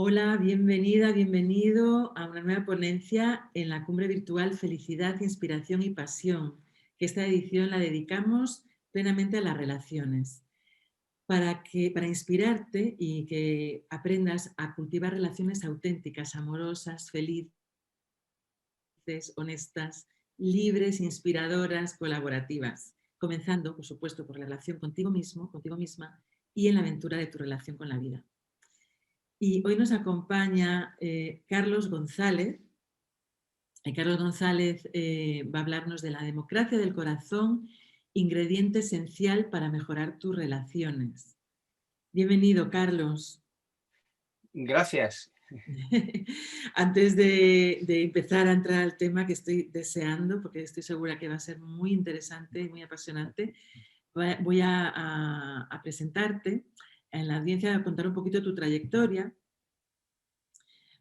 Hola, bienvenida, bienvenido a una nueva ponencia en la Cumbre Virtual Felicidad, Inspiración y Pasión, que esta edición la dedicamos plenamente a las relaciones, para inspirarte y que aprendas a cultivar relaciones auténticas, amorosas, felices, honestas, libres, inspiradoras, colaborativas, comenzando, por supuesto, por la relación contigo mismo, contigo misma y en la aventura de tu relación con la vida. Y hoy nos acompaña Carlos González. Carlos González va a hablarnos de la democracia del corazón, ingrediente esencial para mejorar tus relaciones. Bienvenido, Carlos. Gracias. Antes de empezar a entrar al tema que estoy deseando, porque estoy segura que va a ser muy interesante y muy apasionante, voy a presentarte en la audiencia, a contar un poquito tu trayectoria,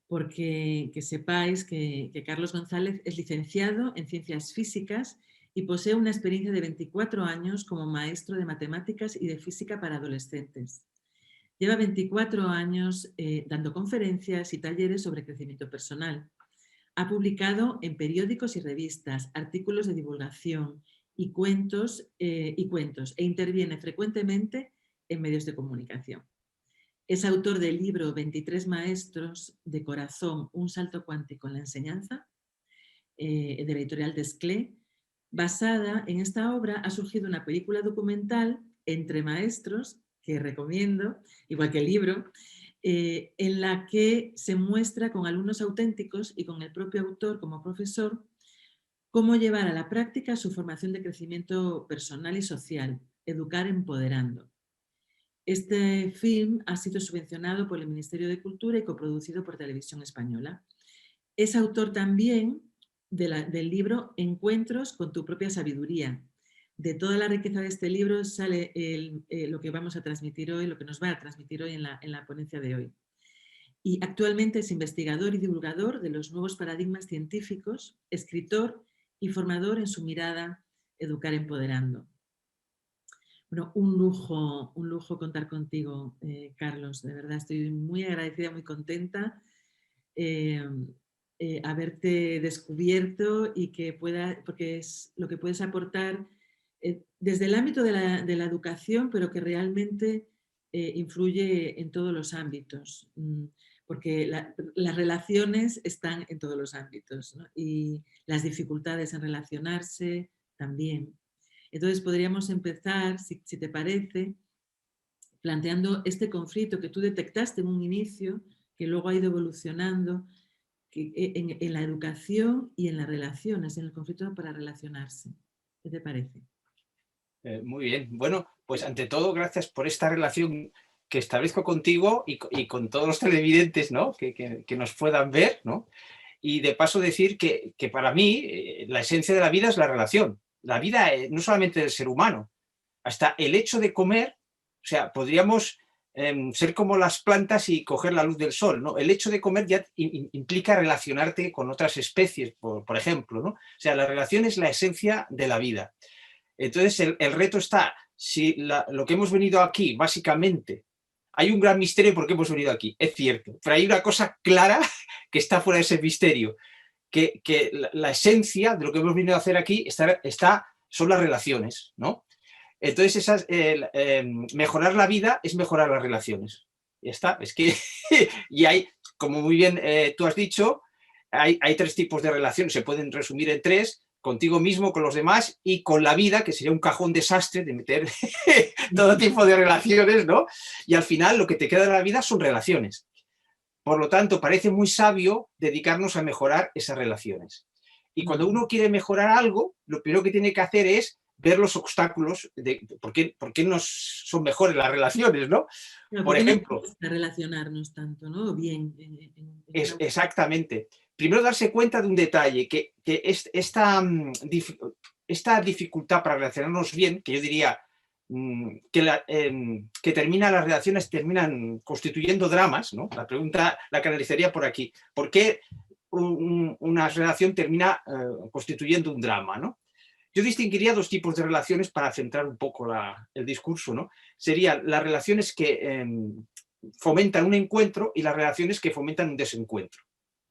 porque que sepáis que Carlos González es licenciado en Ciencias Físicas y posee una experiencia de 24 años como maestro de matemáticas y de física para adolescentes. Lleva 24 años dando conferencias y talleres sobre crecimiento personal. Ha publicado en periódicos y revistas artículos de divulgación y cuentos e interviene frecuentemente en medios de comunicación. Es autor del libro 23 maestros de corazón, un salto cuántico en la enseñanza, de la editorial Desclé. Basada en esta obra ha surgido una película documental, Entre Maestros, que recomiendo, igual que el libro, en la que se muestra con alumnos auténticos y con el propio autor como profesor cómo llevar a la práctica su formación de crecimiento personal y social, educar empoderando. Este film ha sido subvencionado por el Ministerio de Cultura y coproducido por Televisión Española. Es autor también del libro Encuentros con tu propia sabiduría. De toda la riqueza de este libro sale lo que vamos a transmitir hoy, lo que nos va a transmitir hoy en la ponencia de hoy. Y actualmente es investigador y divulgador de los nuevos paradigmas científicos, escritor y formador en su mirada Educar Empoderando. Bueno, un lujo contar contigo, Carlos. De verdad, estoy muy agradecida, muy contenta eh, haberte descubierto y que pueda, porque es lo que puedes aportar desde el ámbito de la educación, pero que realmente influye en todos los ámbitos. Porque las relaciones están en todos los ámbitos, ¿no? Y las dificultades en relacionarse también. Entonces podríamos empezar, si te parece, planteando este conflicto que tú detectaste en un inicio, que luego ha ido evolucionando en la educación y en las relaciones, en el conflicto para relacionarse. ¿Qué te parece? Muy bien. Bueno, pues ante todo, gracias por esta relación que establezco contigo y con todos los televidentes, ¿no? Que nos puedan ver, ¿no? Y de paso decir que para mí la esencia de la vida es la relación. La vida no solamente del ser humano, hasta el hecho de comer, o sea, podríamos ser como las plantas y coger la luz del sol, ¿no? El hecho de comer ya implica relacionarte con otras especies, por ejemplo, ¿no? O sea, la relación es la esencia de la vida. Entonces, el reto está, si lo que hemos venido aquí, básicamente, hay un gran misterio por qué hemos venido aquí, es cierto, pero hay una cosa clara que está fuera de ese misterio, que la esencia de lo que hemos venido a hacer aquí son las relaciones, ¿no? Entonces, mejorar la vida es mejorar las relaciones. Ya está, es que, y hay, como muy bien tú has dicho, hay tres tipos de relaciones, se pueden resumir en tres: contigo mismo, con los demás y con la vida, que sería un cajón desastre de meter todo tipo de relaciones, ¿no? Y al final lo que te queda de la vida son relaciones. Por lo tanto, parece muy sabio dedicarnos a mejorar esas relaciones. Y cuando uno quiere mejorar algo, lo primero que tiene que hacer es ver los obstáculos de por qué no son mejores las relaciones, ¿no? Claro, ¿por Por qué nos ejemplo, cuesta relacionarnos tanto, ¿no? Bien, en una... exactamente. Primero darse cuenta de un detalle, que esta dificultad para relacionarnos bien, que yo diría que termina, las relaciones terminan constituyendo dramas, ¿no? La pregunta la canalizaría por aquí. ¿Por qué una relación termina constituyendo un drama, ¿no? Yo distinguiría dos tipos de relaciones para centrar un poco el discurso, ¿no? Serían las relaciones fomentan un encuentro y las relaciones que fomentan un desencuentro.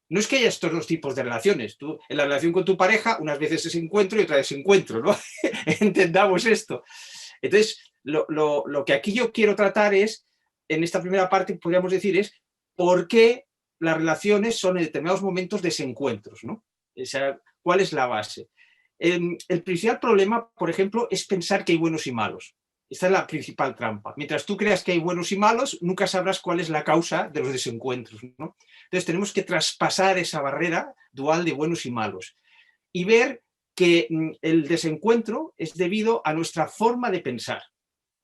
No es que haya estos dos tipos de relaciones. Tú, en la relación con tu pareja, unas veces es encuentro y otras desencuentro, ¿no? Entendamos esto. Entonces, lo que aquí yo quiero tratar es, en esta primera parte, podríamos decir, es por qué las relaciones son en determinados momentos desencuentros, ¿no? O sea, ¿cuál es la base? El principal problema, por ejemplo, es pensar que hay buenos y malos. Esta es la principal trampa. Mientras tú creas que hay buenos y malos, nunca sabrás cuál es la causa de los desencuentros, ¿no? Entonces tenemos que traspasar esa barrera dual de buenos y malos y ver que el desencuentro es debido a nuestra forma de pensar.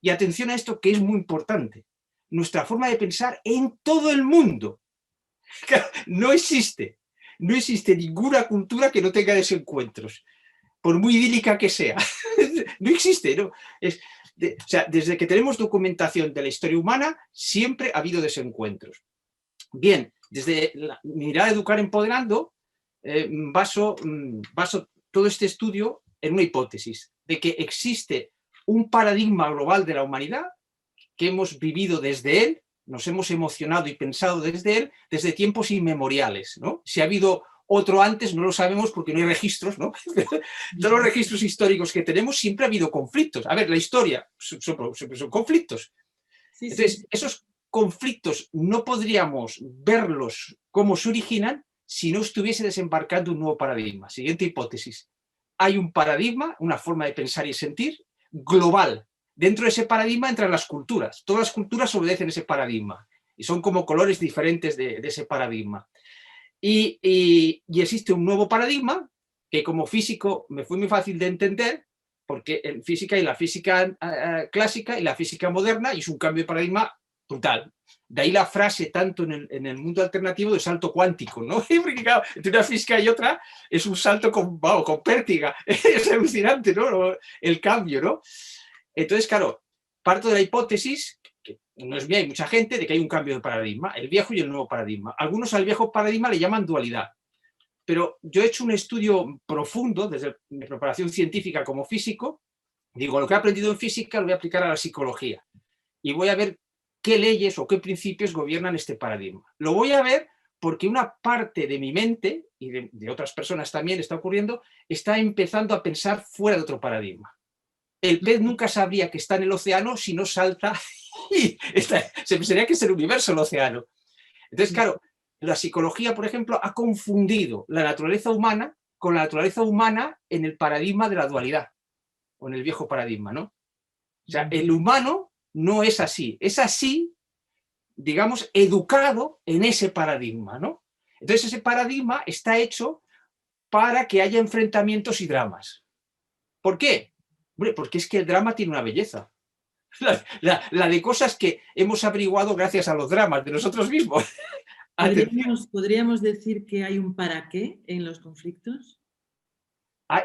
Y atención a esto que es muy importante. Nuestra forma de pensar en todo el mundo. No existe ninguna cultura que no tenga desencuentros, por muy idílica que sea. No existe, ¿no? O sea, desde que tenemos documentación de la historia humana, siempre ha habido desencuentros. Bien, desde mi mirada de Educar Empoderando, baso todo este estudio en una hipótesis de que existe un paradigma global de la humanidad que hemos vivido desde él, nos hemos emocionado y pensado desde él, desde tiempos inmemoriales, ¿no? Si ha habido otro antes, no lo sabemos porque no hay registros, ¿no? Todos los registros históricos que tenemos siempre ha habido conflictos. A ver, la historia son conflictos. Sí, Entonces, sí. esos conflictos no podríamos verlos cómo se originan si no estuviese desembarcando un nuevo paradigma. Siguiente hipótesis. Hay un paradigma, una forma de pensar y sentir global. Dentro de ese paradigma entran las culturas. Todas las culturas obedecen ese paradigma y son como colores diferentes de ese paradigma. Y existe un nuevo paradigma que como físico me fue muy fácil de entender porque en física hay la física clásica y la física moderna y es un cambio de paradigma brutal. De ahí la frase tanto en el mundo alternativo de salto cuántico, ¿no? Porque claro, entre una física y otra es un salto con pértiga. Es alucinante, ¿no? El cambio, ¿no? Entonces, claro, parto de la hipótesis, que no es mía, hay mucha gente, de que hay un cambio de paradigma, el viejo y el nuevo paradigma. Algunos al viejo paradigma le llaman dualidad. Pero yo he hecho un estudio profundo desde mi preparación científica como físico. Digo, lo que he aprendido en física lo voy a aplicar a la psicología y voy a ver qué leyes o qué principios gobiernan este paradigma. Lo voy a ver porque una parte de mi mente, y de otras personas también está ocurriendo, está empezando a pensar fuera de otro paradigma. El pez nunca sabría que está en el océano si no salta y se pensaría que es el universo el océano. Entonces, claro, la psicología, por ejemplo, ha confundido la naturaleza humana con la naturaleza humana en el paradigma de la dualidad, o en el viejo paradigma, ¿no? O sea, el humano no es así, es así, digamos, educado en ese paradigma, ¿no? Entonces ese paradigma está hecho para que haya enfrentamientos y dramas. ¿Por qué? Hombre, porque es que el drama tiene una belleza. La de cosas que hemos averiguado gracias a los dramas de nosotros mismos. ¿Podríamos decir que hay un para qué en los conflictos?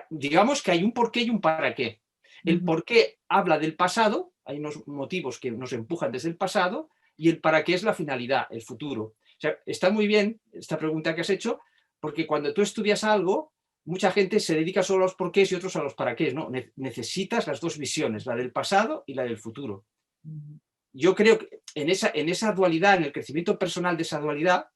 Digamos que hay un porqué y un para qué. El porqué habla del pasado, hay unos motivos que nos empujan desde el pasado, y el para qué es la finalidad, el futuro. O sea, está muy bien esta pregunta que has hecho, porque cuando tú estudias algo, mucha gente se dedica solo a los porqués y otros a los para qué, ¿no? Necesitas las dos visiones, la del pasado y la del futuro. Yo creo que en esa dualidad, en el crecimiento personal de esa dualidad,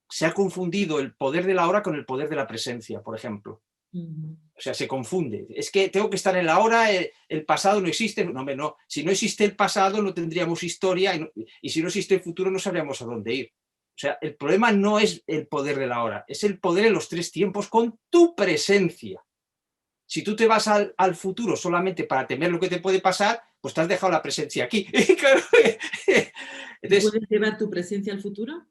se ha confundido el poder de la hora con el poder de la presencia, por ejemplo. O sea, se confunde. Es que tengo que estar en la hora, el pasado no existe. No, no. Si no existe el pasado, no tendríamos historia y si no existe el futuro, no sabríamos a dónde ir. O sea, el problema no es el poder de la hora, es el poder en los tres tiempos con tu presencia. Si tú te vas al futuro solamente para temer lo que te puede pasar, pues te has dejado la presencia aquí. Entonces, ¿puedes llevar tu presencia al futuro?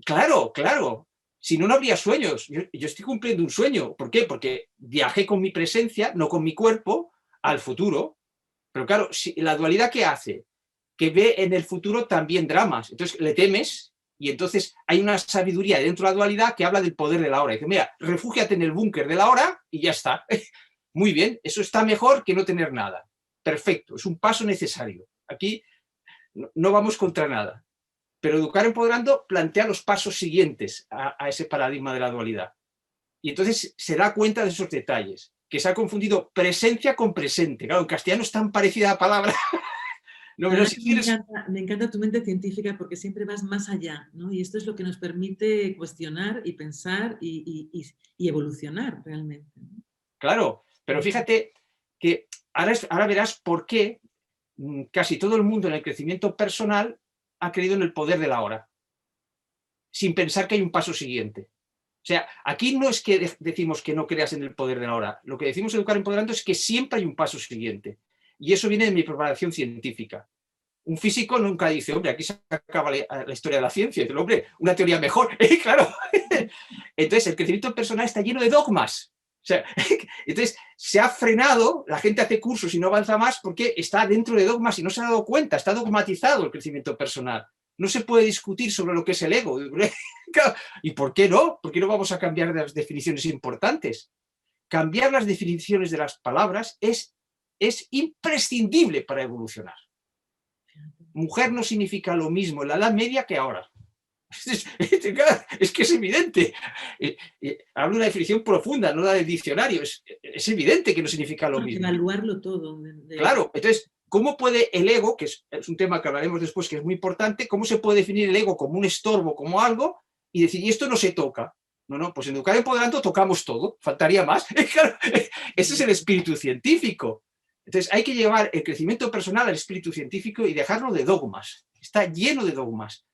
Claro, claro. Si no, no habría sueños. Yo estoy cumpliendo un sueño. ¿Por qué? Porque viajé con mi presencia, no con mi cuerpo, al futuro. Pero claro, la dualidad ¿qué hace? Que ve en el futuro también dramas. Entonces le temes y entonces hay una sabiduría dentro de la dualidad que habla del poder de la hora. Dice, mira, refúgiate en el búnker de la hora y ya está. Muy bien, eso está mejor que no tener nada. Perfecto, es un paso necesario. Aquí no vamos contra nada. Pero Educar Empoderando plantea los pasos siguientes a ese paradigma de la dualidad. Y entonces se da cuenta de esos detalles, que se ha confundido presencia con presente. Claro, en castellano es tan parecida la palabra No, La pero verdad si que quieres... me encanta tu mente científica porque siempre vas más allá, ¿no? Y esto es lo que nos permite cuestionar y pensar y evolucionar realmente, ¿no? Claro, pero fíjate que ahora verás por qué casi todo el mundo en el crecimiento personal ha creído en el poder de la hora, sin pensar que hay un paso siguiente. O sea, aquí no es que decimos que no creas en el poder de la hora. Lo que decimos Educar Empoderando es que siempre hay un paso siguiente. Y eso viene de mi preparación científica. Un físico nunca dice, hombre, aquí se acaba la historia de la ciencia. Dice, hombre, una teoría mejor. Claro. Entonces, el crecimiento personal está lleno de dogmas. O sea, entonces, se ha frenado, la gente hace cursos y no avanza más porque está dentro de dogmas y no se ha dado cuenta, está dogmatizado el crecimiento personal. No se puede discutir sobre lo que es el ego. ¿Y por qué no? ¿Por qué no vamos a cambiar las definiciones importantes? Cambiar las definiciones de las palabras es imprescindible para evolucionar. Mujer no significa lo mismo en la Edad Media que ahora. Es que es evidente. Hablo de una definición profunda, no la del diccionario. Es evidente que no significa lo mismo. Evaluarlo todo. Claro, entonces, ¿cómo puede el ego, que es un tema que hablaremos después, que es muy importante, cómo se puede definir el ego como un estorbo, como algo, y decir, y esto no se toca? No, pues en Educar Empoderando tocamos todo, faltaría más. Claro, ese es el espíritu científico. Entonces, hay que llevar el crecimiento personal al espíritu científico y dejarlo de dogmas. Está lleno de dogmas.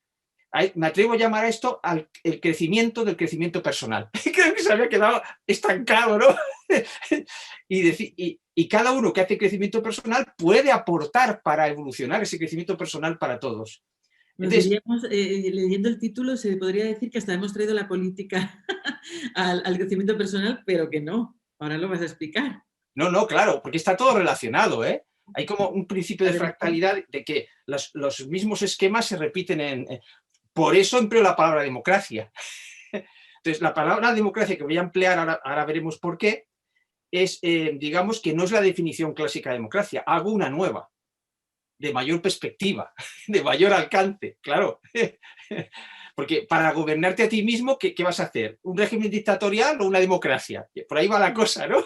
Me atrevo a llamar a esto el crecimiento del crecimiento personal. Creo que se había quedado estancado, ¿no? Y cada uno que hace crecimiento personal puede aportar para evolucionar ese crecimiento personal para todos. Entonces, diríamos, leyendo el título, se podría decir que hasta hemos traído la política al crecimiento personal, pero que no. Ahora lo vas a explicar. No, claro, porque está todo relacionado, ¿eh? Hay como un principio de fractalidad de que los mismos esquemas se repiten Por eso empleo la palabra democracia. Entonces, la palabra democracia que voy a emplear, ahora veremos por qué, es, digamos, que no es la definición clásica de democracia. Hago una nueva, de mayor perspectiva, de mayor alcance, claro. Porque para gobernarte a ti mismo, ¿qué vas a hacer? ¿Un régimen dictatorial o una democracia? Por ahí va la cosa, ¿no?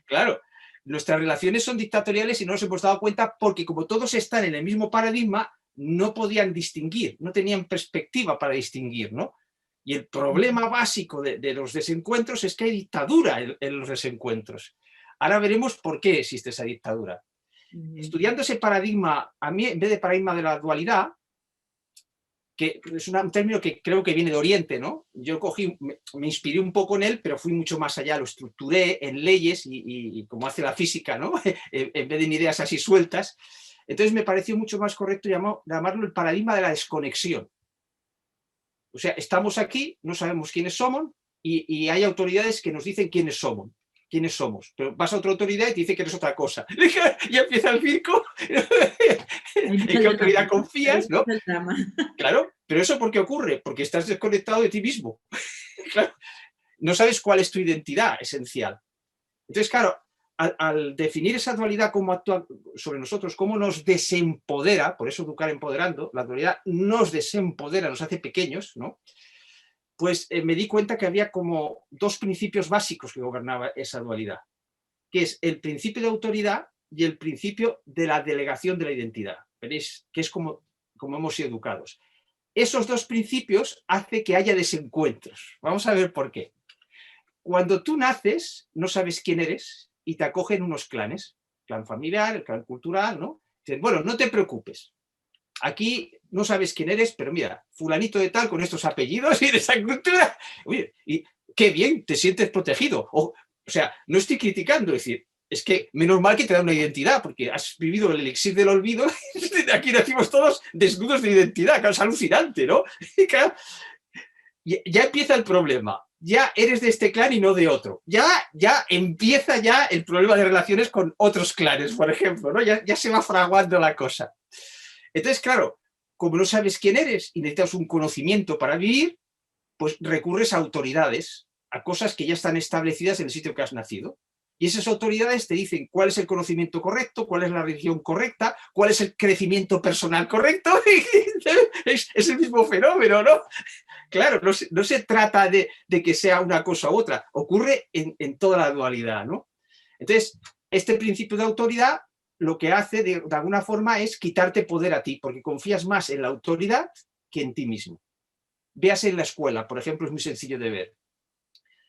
Claro, nuestras relaciones son dictatoriales y no nos hemos dado cuenta porque como todos están en el mismo paradigma, no podían distinguir, no tenían perspectiva para distinguir, ¿no? Y el problema básico de los desencuentros es que hay dictadura en los desencuentros. Ahora veremos por qué existe esa dictadura. Estudiando ese paradigma, a mí en vez de paradigma de la dualidad, que es un término que creo que viene de Oriente, ¿no? Yo me inspiré un poco en él, pero fui mucho más allá, lo estructuré en leyes y como hace la física, ¿no? En vez de en ideas así sueltas. Entonces me pareció mucho más correcto llamarlo el paradigma de la desconexión. O sea, estamos aquí, no sabemos quiénes somos y hay autoridades que nos dicen quiénes somos. Pero vas a otra autoridad y te dice que eres otra cosa. Ya empieza el circo. ¿En qué autoridad confías? ¿No? Claro, pero ¿eso por qué ocurre? Porque estás desconectado de ti mismo. Claro, no sabes cuál es tu identidad esencial. Entonces, claro, al definir esa dualidad como actúa sobre nosotros, cómo nos desempodera, por eso Educar Empoderando, la dualidad nos desempodera, nos hace pequeños, ¿no? Pues me di cuenta que había como dos principios básicos que gobernaban esa dualidad, que es el principio de autoridad y el principio de la delegación de la identidad. Veréis que es como hemos sido educados. Esos dos principios hacen que haya desencuentros. Vamos a ver por qué. Cuando tú naces, no sabes quién eres y te acogen unos clanes, el clan familiar, el clan cultural, ¿no? Dicen, bueno, no te preocupes. Aquí no sabes quién eres, pero mira, fulanito de tal con estos apellidos y de esa cultura. Oye, y qué bien, te sientes protegido. O sea, no estoy criticando, es decir, es que menos mal que te da una identidad, porque has vivido el elixir del olvido. Aquí nacimos todos desnudos de identidad, que es alucinante, ¿no? Ya empieza el problema. Ya eres de este clan y no de otro. Ya empieza ya el problema de relaciones con otros clanes, por ejemplo, ¿no? Ya se va fraguando la cosa. Entonces, claro, como no sabes quién eres y necesitas un conocimiento para vivir, pues recurres a autoridades, a cosas que ya están establecidas en el sitio que has nacido. Y esas autoridades te dicen cuál es el conocimiento correcto, cuál es la religión correcta, cuál es el crecimiento personal correcto. Es el mismo fenómeno, ¿no? Claro, no se trata de que sea una cosa u otra, ocurre en toda la dualidad, ¿no? Entonces, este principio de autoridad lo que hace de alguna forma es quitarte poder a ti, porque confías más en la autoridad que en ti mismo. Véase en la escuela, por ejemplo, es muy sencillo de ver.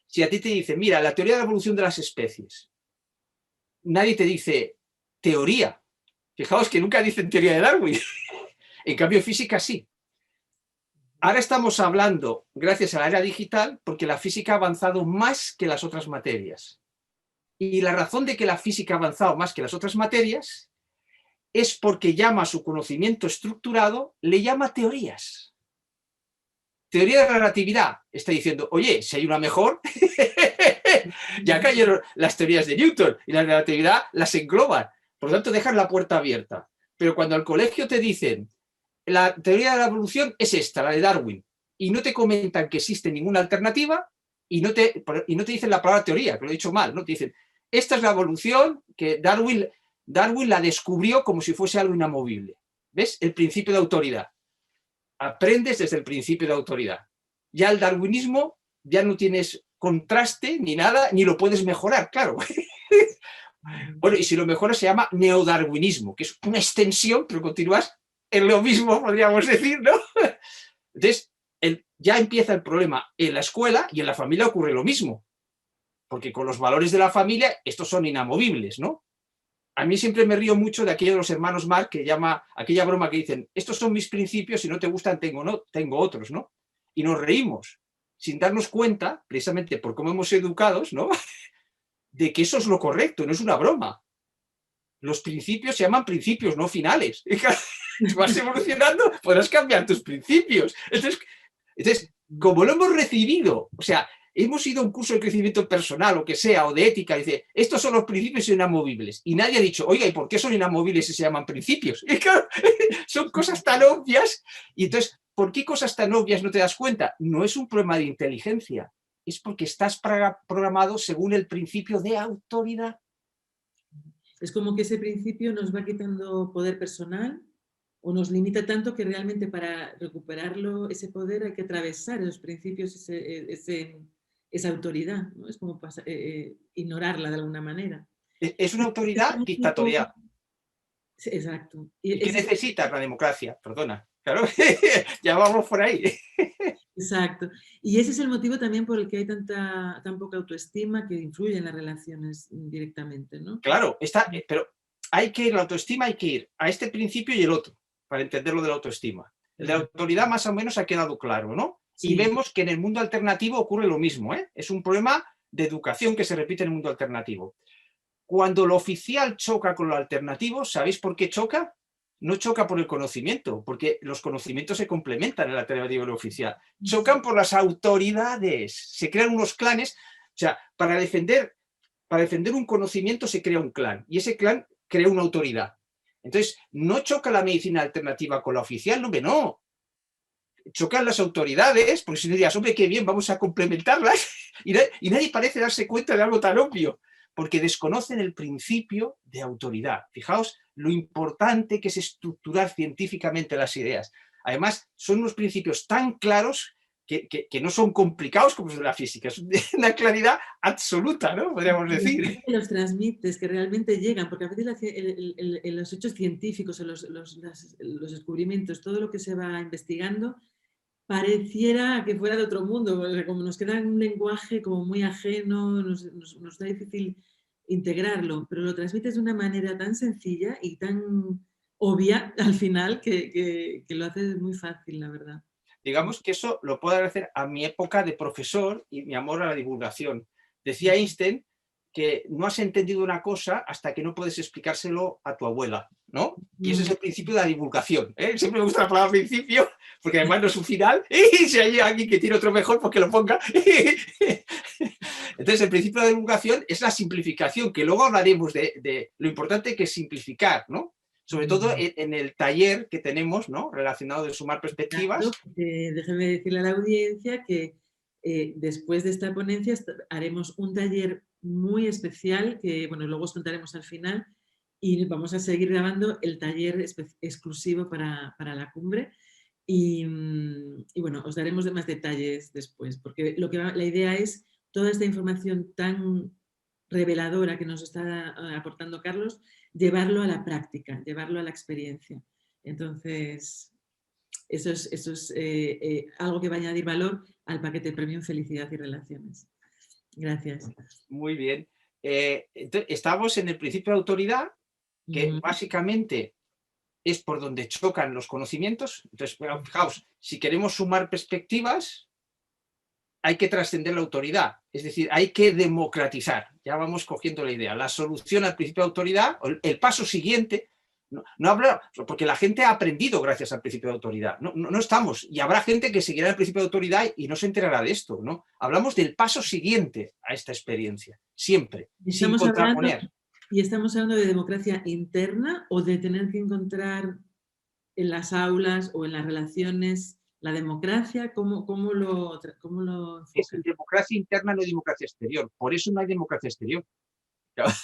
Si a ti te dicen, mira, la teoría de la evolución de las especies, nadie te dice teoría. Fijaos que nunca dicen teoría de Darwin. En cambio, física sí. Ahora estamos hablando, gracias a la era digital, porque la física ha avanzado más que las otras materias. Y la razón de que la física ha avanzado más que las otras materias es porque llama a su conocimiento estructurado, le llama teorías. Teoría de la relatividad está diciendo, oye, si hay una mejor, ya cayeron las teorías de Newton y la relatividad las engloban. Por lo tanto, dejan la puerta abierta. Pero cuando al colegio te dicen, la teoría de la evolución es esta, la de Darwin, y no te comentan que existe ninguna alternativa, y no te dicen la palabra teoría, que lo he dicho mal, ¿no? Te dicen, esta es la evolución que Darwin la descubrió como si fuese algo inamovible. ¿Ves? El principio de autoridad. Aprendes desde el principio de autoridad. Ya el darwinismo ya no tienes contraste ni nada, ni lo puedes mejorar, claro. Bueno, y si lo mejoras se llama neodarwinismo, que es una extensión, pero continúas en lo mismo, podríamos decir, ¿no? Entonces, ya empieza el problema en la escuela y en la familia ocurre lo mismo, porque con los valores de la familia estos son inamovibles, ¿no? A mí siempre me río mucho de aquello de los hermanos Marx que llama aquella broma que dicen, estos son mis principios, si no te gustan tengo otros, ¿no? Y nos reímos sin darnos cuenta, precisamente por cómo hemos educados, ¿no? De que eso es lo correcto, no es una broma. Los principios se llaman principios, no finales. Vas evolucionando, podrás cambiar tus principios. Entonces, como lo hemos recibido, o sea, hemos ido a un curso de crecimiento personal, o que sea, o de ética, y dice, estos son los principios inamovibles. Y nadie ha dicho, oiga, ¿y por qué son inamovibles si se llaman principios? Y claro, son cosas tan obvias. Y entonces, ¿por qué cosas tan obvias no te das cuenta? No es un problema de inteligencia, es porque estás programado según el principio de autoridad. Es como que ese principio nos va quitando poder personal o nos limita tanto que realmente para recuperarlo, ese poder, hay que atravesar esos principios, esa autoridad, ¿no? Es como ignorarla de alguna manera. Es una autoridad dictatorial. Exacto. ¿Y qué necesita la democracia? Perdona. Claro, ya vamos por ahí. Exacto. Y ese es el motivo también por el que hay tan poca autoestima que influye en las relaciones directamente, ¿no? Claro, pero la autoestima hay que ir a este principio y el otro, para entender lo de la autoestima. El de la autoridad más o menos ha quedado claro, ¿no? Sí. Y vemos que en el mundo alternativo ocurre lo mismo, ¿eh? Es un problema de educación que se repite en el mundo alternativo. Cuando lo oficial choca con lo alternativo, ¿sabéis por qué choca? No choca por el conocimiento, porque los conocimientos se complementan en la alternativo y lo oficial. Chocan por las autoridades. Se crean unos clanes. O sea, para defender un conocimiento se crea un clan y ese clan crea una autoridad. Entonces, no choca la medicina alternativa con la oficial, no. Chocan las autoridades, porque si no dirías, hombre, qué bien, vamos a complementarlas, y nadie parece darse cuenta de algo tan obvio, porque desconocen el principio de autoridad. Fijaos lo importante que es estructurar científicamente las ideas. Además, son unos principios tan claros que no son complicados como los de la física, es una claridad absoluta, ¿no? Podríamos decir. Los transmites, que realmente llegan, porque a veces los hechos científicos, los descubrimientos, todo lo que se va investigando, pareciera que fuera de otro mundo, porque como nos queda un lenguaje como muy ajeno, nos da difícil integrarlo, pero lo transmites de una manera tan sencilla y tan obvia al final que lo haces muy fácil, la verdad. Digamos que eso lo puedo agradecer a mi época de profesor y mi amor a la divulgación. Decía Einstein que no has entendido una cosa hasta que no puedes explicárselo a tu abuela, ¿no? Y ese es el principio de la divulgación, ¿eh? Siempre me gusta la palabra principio, porque además no es un final, y si hay alguien que tiene otro mejor, pues que lo ponga. Entonces, el principio de la divulgación es la simplificación, que luego hablaremos de lo importante que es simplificar, ¿no? Sobre todo en el taller que tenemos, ¿no? Relacionado de sumar perspectivas. Déjeme decirle a la audiencia que después de esta ponencia haremos un taller muy especial que, bueno, luego os contaremos al final y vamos a seguir grabando el taller exclusivo para la cumbre y bueno, os daremos más detalles después porque la idea es toda esta información tan reveladora que nos está aportando Carlos, llevarlo a la práctica, llevarlo a la experiencia. Entonces, eso es algo que va a añadir valor al paquete Premium Felicidad y Relaciones. Gracias. Muy bien. Entonces, estamos en el principio de autoridad, que básicamente es por donde chocan los conocimientos. Entonces, fijaos, si queremos sumar perspectivas, hay que trascender la autoridad, es decir, hay que democratizar. Ya vamos cogiendo la idea. La solución al principio de autoridad, el paso siguiente, no habla, porque la gente ha aprendido gracias al principio de autoridad. No estamos, y habrá gente que seguirá el principio de autoridad y no se enterará de esto, ¿no? Hablamos del paso siguiente a esta experiencia, siempre, sin contraponer. ¿Y estamos hablando de democracia interna o de tener que encontrar en las aulas o en las relaciones la democracia? ¿Cómo lo Es democracia interna, no democracia exterior. Por eso no hay democracia exterior.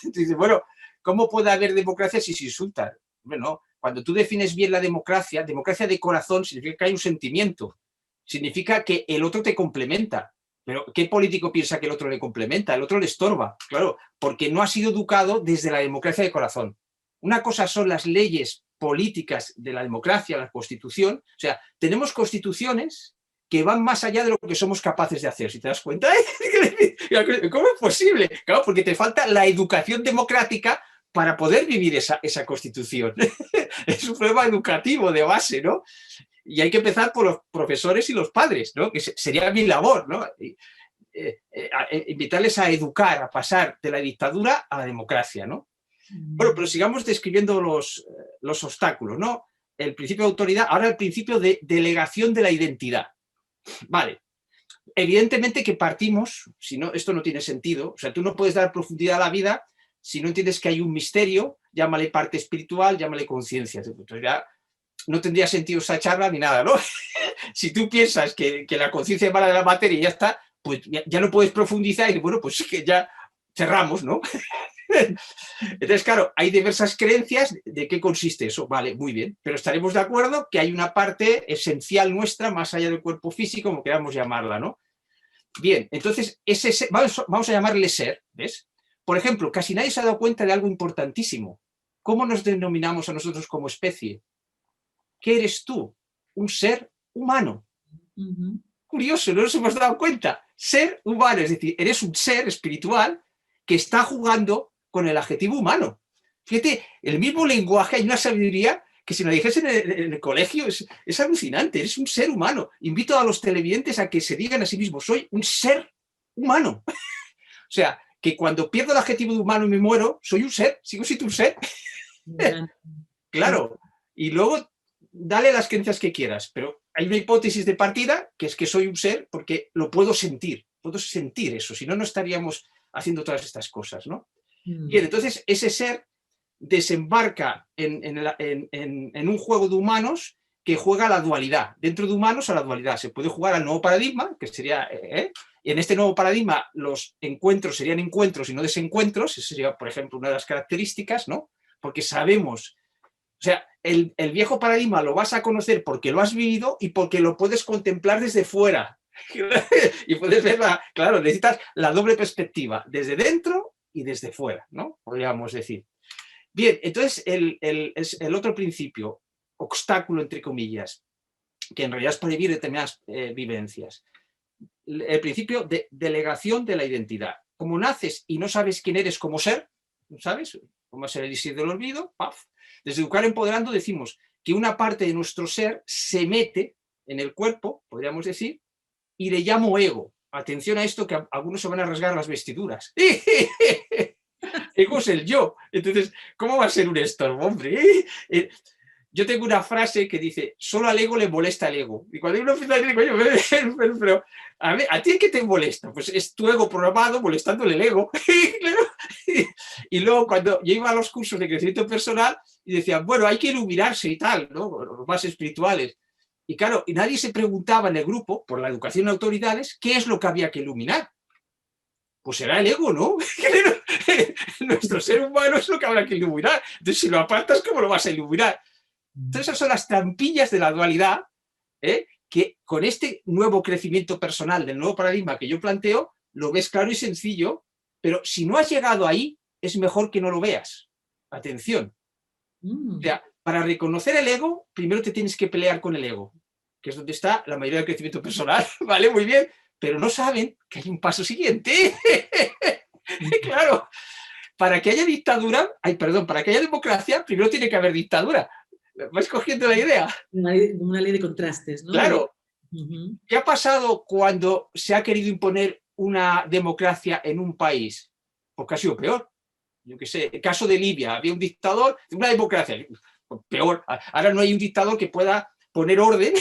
Dices, bueno, ¿cómo puede haber democracia si se insulta? Bueno, cuando tú defines bien la democracia de corazón significa que hay un sentimiento. Significa que el otro te complementa. Pero ¿qué político piensa que el otro le complementa? El otro le estorba, claro, porque no ha sido educado desde la democracia de corazón. Una cosa son las leyes políticas de la democracia, la Constitución. O sea, tenemos constituciones que van más allá de lo que somos capaces de hacer, si te das cuenta. ¿Cómo es posible? Claro, porque te falta la educación democrática para poder vivir esa Constitución. Es un problema educativo de base, ¿no? Y hay que empezar por los profesores y los padres, ¿no? Que sería mi labor, ¿no? Invitarles a educar, a pasar de la dictadura a la democracia, ¿no? Bueno, pero sigamos describiendo los obstáculos, ¿no? El principio de autoridad, ahora el principio de delegación de la identidad. Vale. Evidentemente que partimos, si no, esto no tiene sentido, o sea, tú no puedes dar profundidad a la vida si no entiendes que hay un misterio, llámale parte espiritual, llámale conciencia. Entonces ya no tendría sentido esa charla ni nada, ¿no? Si tú piensas que la conciencia emana de la materia y ya está, pues ya no puedes profundizar y bueno, pues que ya cerramos, ¿no? Entonces, claro, hay diversas creencias de qué consiste eso, vale, muy bien, pero estaremos de acuerdo que hay una parte esencial nuestra, más allá del cuerpo físico, como queramos llamarla, ¿no? Bien, entonces, vamos a llamarle ser, ¿ves? Por ejemplo, casi nadie se ha dado cuenta de algo importantísimo. ¿Cómo nos denominamos a nosotros como especie? ¿Qué eres tú? Un ser humano. Curioso, no nos hemos dado cuenta. Ser humano, es decir, eres un ser espiritual que está jugando con el adjetivo humano. Fíjate, el mismo lenguaje, hay una sabiduría que si lo dijesen en el colegio es alucinante, eres un ser humano. Invito a los televidentes a que se digan a sí mismos, soy un ser humano. O sea, que cuando pierdo el adjetivo de humano y me muero, soy un ser, sigo siendo un ser. Claro, y luego dale las creencias que quieras, pero hay una hipótesis de partida que es que soy un ser porque lo puedo sentir eso, si no, no estaríamos haciendo todas estas cosas, ¿no? Bien, entonces ese ser desembarca en un juego de humanos que juega a la dualidad. Dentro de humanos a la dualidad. Se puede jugar al nuevo paradigma, que sería... y en este nuevo paradigma los encuentros serían encuentros y no desencuentros. Esa sería, por ejemplo, una de las características, ¿no? Porque sabemos... O sea, el viejo paradigma lo vas a conocer porque lo has vivido y porque lo puedes contemplar desde fuera. Y puedes verla, claro, necesitas la doble perspectiva, desde dentro y desde fuera, ¿no? Podríamos decir. Bien, entonces el otro principio, obstáculo entre comillas, que en realidad es prohibir determinadas vivencias. El principio de delegación de la identidad. Como naces y no sabes quién eres como ser, ¿sabes? Como es el elixir del olvido, ¡paf! Desde Educar Empoderando decimos que una parte de nuestro ser se mete en el cuerpo, podríamos decir, y le llamo ego. Atención a esto, que algunos se van a rasgar las vestiduras. Ego es el yo. Entonces, ¿cómo va a ser un estorbo, hombre? Yo tengo una frase que dice, solo al ego le molesta el ego. Y cuando uno empieza a decir, pero ¿a ti qué te molesta? Pues es tu ego programado molestándole el ego. Y luego cuando yo iba a los cursos de crecimiento personal y decían, bueno, hay que iluminarse y tal, ¿no? Los más espirituales. Y claro, y nadie se preguntaba en el grupo, por la educación de autoridades, qué es lo que había que iluminar. Pues será el ego, ¿no? Nuestro ser humano es lo que habrá que iluminar. Entonces, si lo apartas, ¿cómo lo vas a iluminar? Entonces, esas son las trampillas de la dualidad, que con este nuevo crecimiento personal, del nuevo paradigma que yo planteo, lo ves claro y sencillo, Pero si no has llegado ahí, es mejor que no lo veas. Atención. O sea, para reconocer el ego, primero te tienes que pelear con el ego, que es donde está la mayoría del crecimiento personal, ¿vale? Muy bien, pero no saben que hay un paso siguiente. Claro, para que haya dictadura, para que haya democracia, primero tiene que haber dictadura. ¿Vas cogiendo la idea? Una ley de contrastes, ¿no? Claro. ¿Qué ha pasado cuando se ha querido imponer una democracia en un país? Porque ha sido peor. Yo qué sé, el caso de Libia, había un dictador, una democracia, peor. Ahora no hay un dictador que pueda poner orden,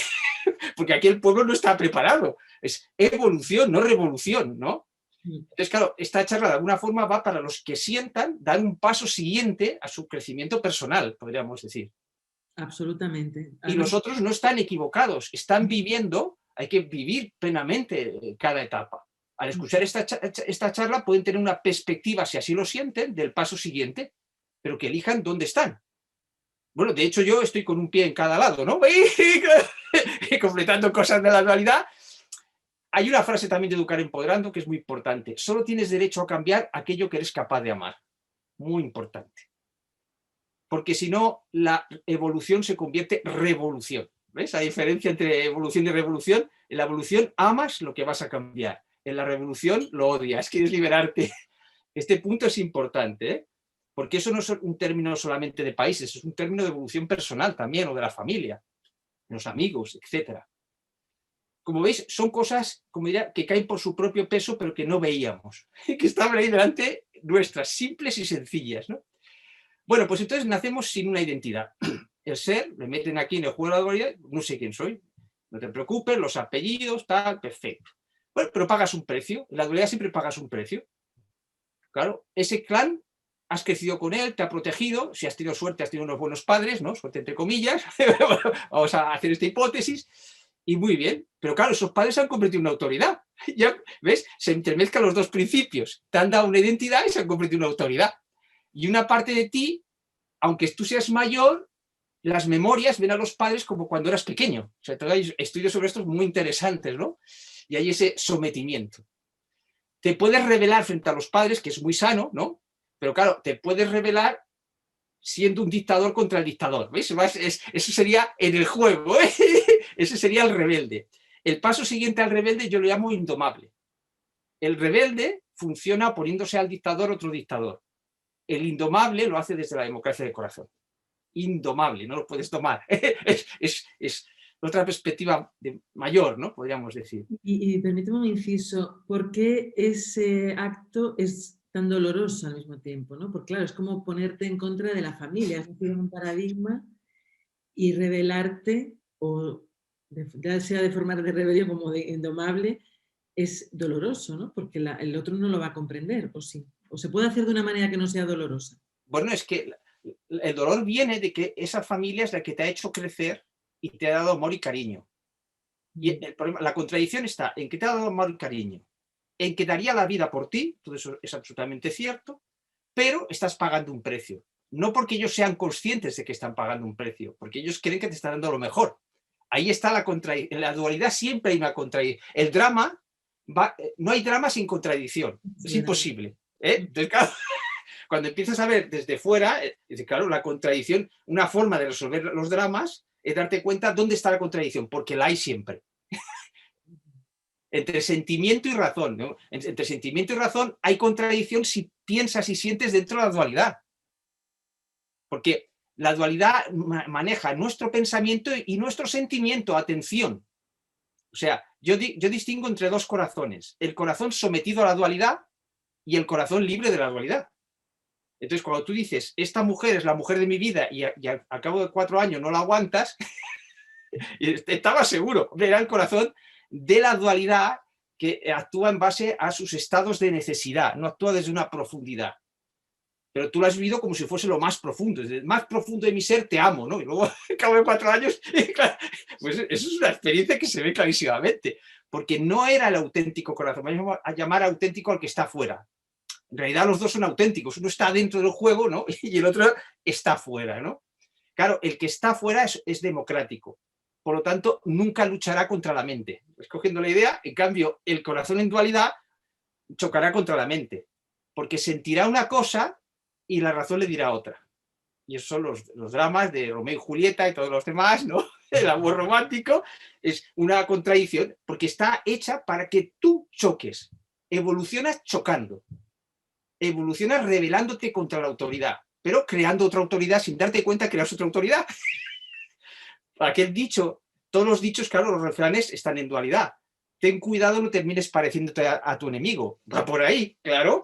porque aquí el pueblo no está preparado. Es evolución, no revolución, ¿no? Entonces, claro, esta charla de alguna forma va para los que sientan dar un paso siguiente a su crecimiento personal, podríamos decir. Absolutamente. Y los otros no están equivocados, están viviendo, hay que vivir plenamente cada etapa. Al escuchar esta charla pueden tener una perspectiva, si así lo sienten, del paso siguiente, pero que elijan dónde están. Bueno, de hecho yo estoy con un pie en cada lado, ¿no? Completando cosas de la dualidad. Hay una frase también de Educar Empoderando que es muy importante. Solo tienes derecho a cambiar aquello que eres capaz de amar. Muy importante. Porque si no, la evolución se convierte en revolución. ¿Ves? La diferencia entre evolución y revolución. En la evolución amas lo que vas a cambiar. En la revolución lo odias, quieres liberarte. Este punto es importante, ¿eh? Porque eso no es un término solamente de países, es un término de evolución personal también, o de la familia, de los amigos, etc. Como veis, son cosas, como diría, que caen por su propio peso, pero que no veíamos, que estaban ahí delante nuestras, simples y sencillas, ¿no? Bueno, pues entonces nacemos sin una identidad. El ser, me meten aquí en el juego de la dualidad, no sé quién soy, no te preocupes, los apellidos, tal, perfecto. Bueno, pero pagas un precio, en la dualidad siempre pagas un precio. Claro, ese clan, has crecido con él, te ha protegido, si has tenido suerte, has tenido unos buenos padres, ¿no? Suerte entre comillas, vamos a hacer esta hipótesis, y muy bien, pero claro, esos padres se han convertido en una autoridad, ¿ya ves? Se intermezclan los dos principios, te han dado una identidad y se han convertido en una autoridad. Y una parte de ti, aunque tú seas mayor, las memorias ven a los padres como cuando eras pequeño. O sea, hay estudios sobre esto muy interesantes, ¿no? Y hay ese sometimiento. Te puedes rebelar frente a los padres, que es muy sano, ¿no? Pero claro, te puedes rebelar siendo un dictador contra el dictador. ¿Ves? Eso sería en el juego, ¿eh? Ese sería el rebelde. El paso siguiente al rebelde yo lo llamo indomable. El rebelde funciona poniéndose al dictador otro dictador. El indomable lo hace desde la democracia del corazón. Indomable, no lo puedes tomar. Es otra perspectiva mayor, ¿no? Podríamos decir. Y permíteme un inciso, ¿por qué ese acto es tan doloroso al mismo tiempo, ¿no? Porque claro, es como ponerte en contra de la familia, es decir, un paradigma y rebelarte, o ya sea de forma de rebelión como de indomable, es doloroso, ¿no? Porque el otro no lo va a comprender, ¿o sí? ¿O se puede hacer de una manera que no sea dolorosa? Bueno, es que el dolor viene de que esa familia es la que te ha hecho crecer y te ha dado amor y cariño. Y el problema, la contradicción está en que te ha dado amor y cariño, en que daría la vida por ti, todo eso es absolutamente cierto, pero estás pagando un precio. No porque ellos sean conscientes de que están pagando un precio, porque ellos creen que te están dando lo mejor. Ahí está la contradicción. En la dualidad siempre hay una contradicción. El drama, no hay drama sin contradicción. Es imposible. Entonces, claro, cuando empiezas a ver desde fuera, claro, la contradicción, una forma de resolver los dramas es darte cuenta dónde está la contradicción, porque la hay siempre. Entre sentimiento y razón, ¿no? Entre sentimiento y razón hay contradicción si piensas y sientes dentro de la dualidad. Porque la dualidad maneja nuestro pensamiento y nuestro sentimiento, atención. O sea, yo distingo entre dos corazones, el corazón sometido a la dualidad y el corazón libre de la dualidad. Entonces, cuando tú dices, esta mujer es la mujer de mi vida y al cabo de 4 años no la aguantas, estaba seguro, era el corazón de la dualidad que actúa en base a sus estados de necesidad, no actúa desde una profundidad. Pero tú lo has vivido como si fuese lo más profundo, desde el más profundo de mi ser te amo, ¿no? Y luego, al cabo de 4 años, pues eso es una experiencia que se ve clarísimamente, porque no era el auténtico corazón, vamos a llamar auténtico al que está fuera. En realidad los dos son auténticos, uno está dentro del juego, ¿no? Y el otro está fuera, ¿no? Claro, el que está fuera es democrático, por lo tanto nunca luchará contra la mente. Escogiendo la idea, en cambio el corazón en dualidad chocará contra la mente. porque sentirá una cosa y la razón le dirá otra. Y esos son los dramas de Romeo y Julieta y todos los demás, ¿no? El amor romántico es una contradicción porque está hecha para que tú choques. Evolucionas chocando. Evolucionas rebelándote contra la autoridad, pero creando otra autoridad sin darte cuenta que creas otra autoridad. Aquel dicho, todos los dichos, claro, los refranes están en dualidad. Ten cuidado, no termines pareciéndote a tu enemigo. Va por ahí, claro.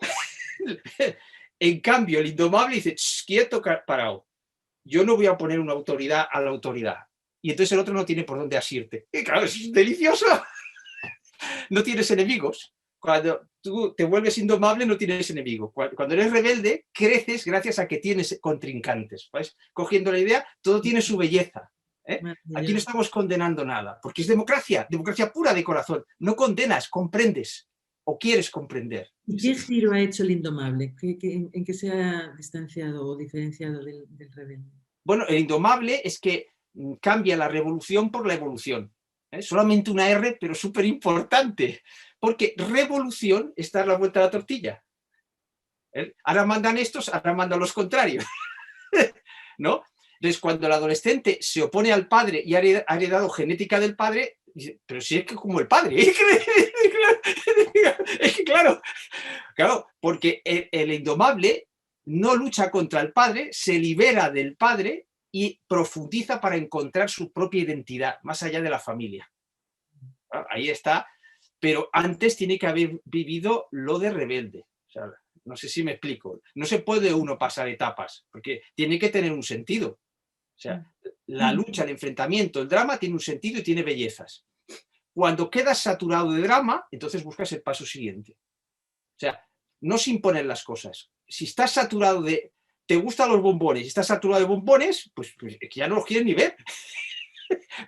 En cambio, el indomable dice, quieto, parado. Yo no voy a poner una autoridad a la autoridad. Y entonces el otro no tiene por dónde asirte. Y claro, es delicioso. No tienes enemigos. Cuando tú te vuelves indomable, no tienes enemigos. Cuando eres rebelde, creces gracias a que tienes contrincantes. ¿Ves? Cogiendo la idea, todo tiene su belleza. Aquí no estamos condenando nada, porque es democracia pura de corazón. No condenas, comprendes o quieres comprender. ¿Y qué giro ha hecho el indomable? ¿En qué se ha distanciado o diferenciado del rebelde? Bueno, el indomable es que cambia la revolución por la evolución. Solamente una R, pero súper importante, porque revolución está a la vuelta de la tortilla. Ahora mandan estos, ahora mandan los contrarios. ¿No? Entonces, cuando el adolescente se opone al padre y ha heredado genética del padre, dice, pero si es que como el padre. Es que claro, porque el indomable no lucha contra el padre, se libera del padre y profundiza para encontrar su propia identidad, más allá de la familia. Ahí está, pero antes tiene que haber vivido lo de rebelde. O sea, no sé si me explico. No se puede uno pasar etapas, porque tiene que tener un sentido. O sea, la lucha, el enfrentamiento, el drama tiene un sentido y tiene bellezas. Cuando quedas saturado de drama, entonces buscas el paso siguiente. O sea, no se imponen las cosas. Si estás saturado de... ¿Te gustan los bombones y estás saturado de bombones? Pues ya no los quieres ni ver.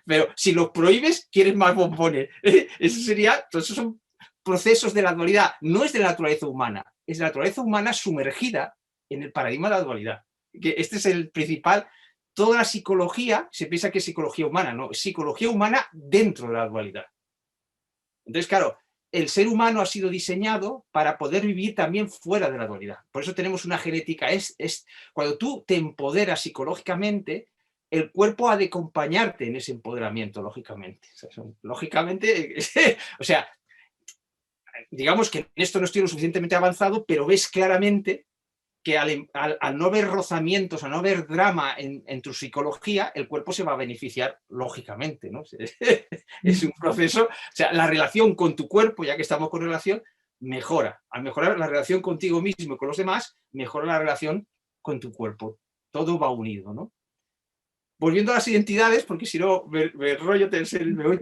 Pero si los prohíbes, quieres más bombones. Eso sería... Todos esos son procesos de la dualidad. No es de la naturaleza humana. Es de la naturaleza humana sumergida en el paradigma de la dualidad. Que este es el principal... Toda la psicología, se piensa que es psicología humana, no, es psicología humana dentro de la dualidad. Entonces, claro, el ser humano ha sido diseñado para poder vivir también fuera de la dualidad. Por eso tenemos una genética. Cuando tú te empoderas psicológicamente, el cuerpo ha de acompañarte en ese empoderamiento, lógicamente. Lógicamente, o sea, digamos que en esto no estoy lo suficientemente avanzado, pero ves claramente que al no ver rozamientos, al no ver drama en tu psicología, el cuerpo se va a beneficiar lógicamente, ¿no? Es un proceso, o sea, la relación con tu cuerpo, ya que estamos con relación, mejora. Al mejorar la relación contigo mismo y con los demás, mejora la relación con tu cuerpo. Todo va unido, ¿no? Volviendo a las identidades, porque si no, me rollo, me voy.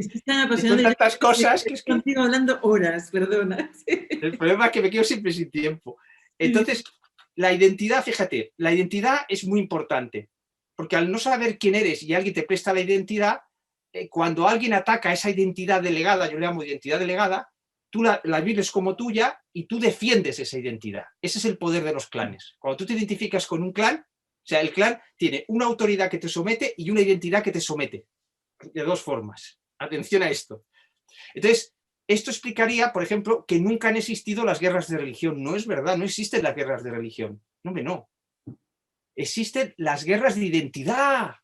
Son tantas cosas que es que... Contigo hablando horas, perdona. El problema es que me quedo siempre sin tiempo. Entonces... La identidad, fíjate, la identidad es muy importante, porque al no saber quién eres y alguien te presta la identidad, cuando alguien ataca esa identidad delegada, yo le llamo identidad delegada, tú la vives como tuya y tú defiendes esa identidad. Ese es el poder de los clanes. Cuando tú te identificas con un clan, o sea, el clan tiene una autoridad que te somete y una identidad que te somete, de dos formas. Atención a esto. Entonces, esto explicaría, por ejemplo, que nunca han existido las guerras de religión. No es verdad, no existen las guerras de religión. No. Existen las guerras de identidad.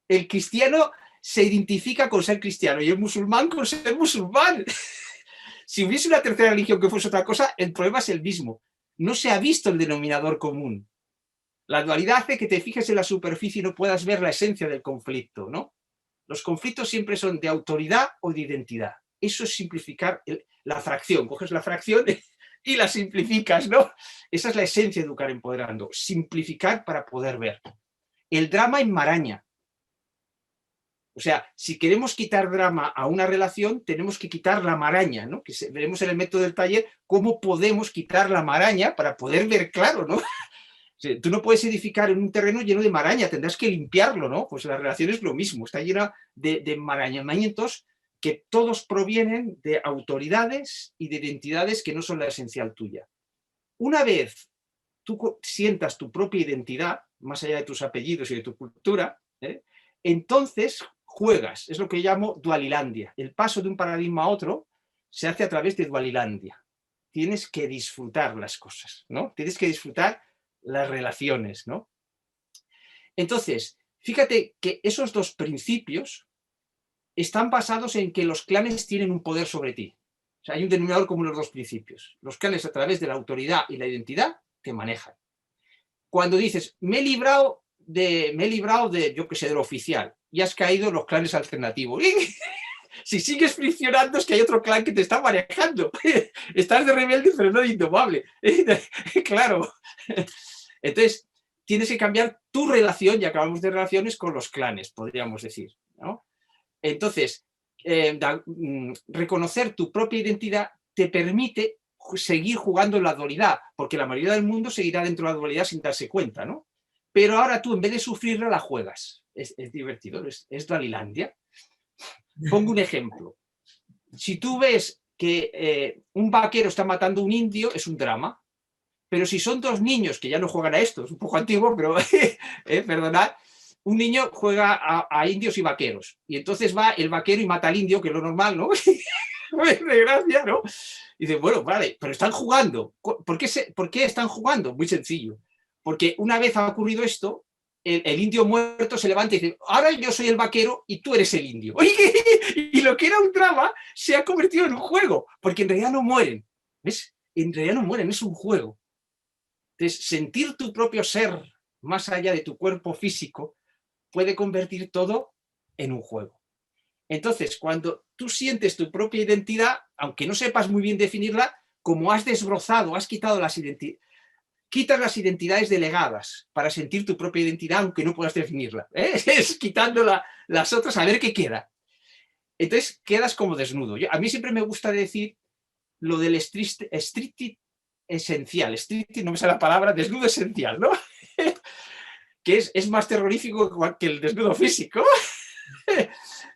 El cristiano se identifica con ser cristiano y el musulmán con ser musulmán. Si hubiese una tercera religión que fuese otra cosa, el problema es el mismo. No se ha visto el denominador común. La dualidad hace que te fijes en la superficie y no puedas ver la esencia del conflicto, ¿no? Los conflictos siempre son de autoridad o de identidad. Eso es simplificar la fracción. Coges la fracción y la simplificas, ¿no? Esa es la esencia de educar empoderando. Simplificar para poder ver. El drama enmaraña. O sea, si queremos quitar drama a una relación, tenemos que quitar la maraña, ¿no? Que veremos en el método del taller cómo podemos quitar la maraña para poder ver claro, ¿no? O sea, tú no puedes edificar en un terreno lleno de maraña, tendrás que limpiarlo, ¿no? Pues la relación es lo mismo, está llena de enmarañamientos que todos provienen de autoridades y de identidades que no son la esencial tuya. Una vez tú sientas tu propia identidad, más allá de tus apellidos y de tu cultura, entonces juegas, es lo que llamo dualilandia. El paso de un paradigma a otro se hace a través de dualilandia. tienes que disfrutar las cosas, ¿no? Tienes que disfrutar las relaciones, ¿no? Entonces, fíjate que esos dos principios están basados en que los clanes tienen un poder sobre ti. O sea, hay un denominador común en los dos principios. Los clanes, a través de la autoridad y la identidad, te manejan. Cuando dices, me he librado de, yo qué sé, de lo oficial, y has caído en los clanes alternativos. Si sigues friccionando es que hay otro clan que te está manejando. Estás de rebelde, pero no de indomable. Claro. Entonces, tienes que cambiar tu relación, y acabamos de relaciones, con los clanes, podríamos decir, ¿no? Entonces, reconocer tu propia identidad te permite seguir jugando en la dualidad, porque la mayoría del mundo seguirá dentro de la dualidad sin darse cuenta, ¿no? Pero ahora tú, en vez de sufrirla, la juegas. Es divertido, es Dalilandia. Pongo un ejemplo. Si tú ves que un vaquero está matando a un indio, es un drama. Pero si son dos niños que ya no juegan a esto, es un poco antiguo, pero perdonad, un niño juega a indios y vaqueros. Y entonces va el vaquero y mata al indio, que es lo normal, ¿no? De gracia, ¿no? Y dice, bueno, vale, pero están jugando. ¿Por qué están jugando? Muy sencillo. Porque una vez ha ocurrido esto, el indio muerto se levanta y dice, ahora yo soy el vaquero y tú eres el indio. Y lo que era un drama se ha convertido en un juego, porque en realidad no mueren. ¿Ves? En realidad no mueren, es un juego. Entonces, sentir tu propio ser más allá de tu cuerpo físico puede convertir todo en un juego. Entonces, cuando tú sientes tu propia identidad, aunque no sepas muy bien definirla, como has desbrozado, has quitado las identidades, quitas las identidades delegadas para sentir tu propia identidad, aunque no puedas definirla. Es quitando las otras a ver qué queda. Entonces, quedas como desnudo. A mí siempre me gusta decir lo del strictly esencial. Strictly, no me sale la palabra, desnudo esencial, ¿no? Que es más terrorífico que el desnudo físico.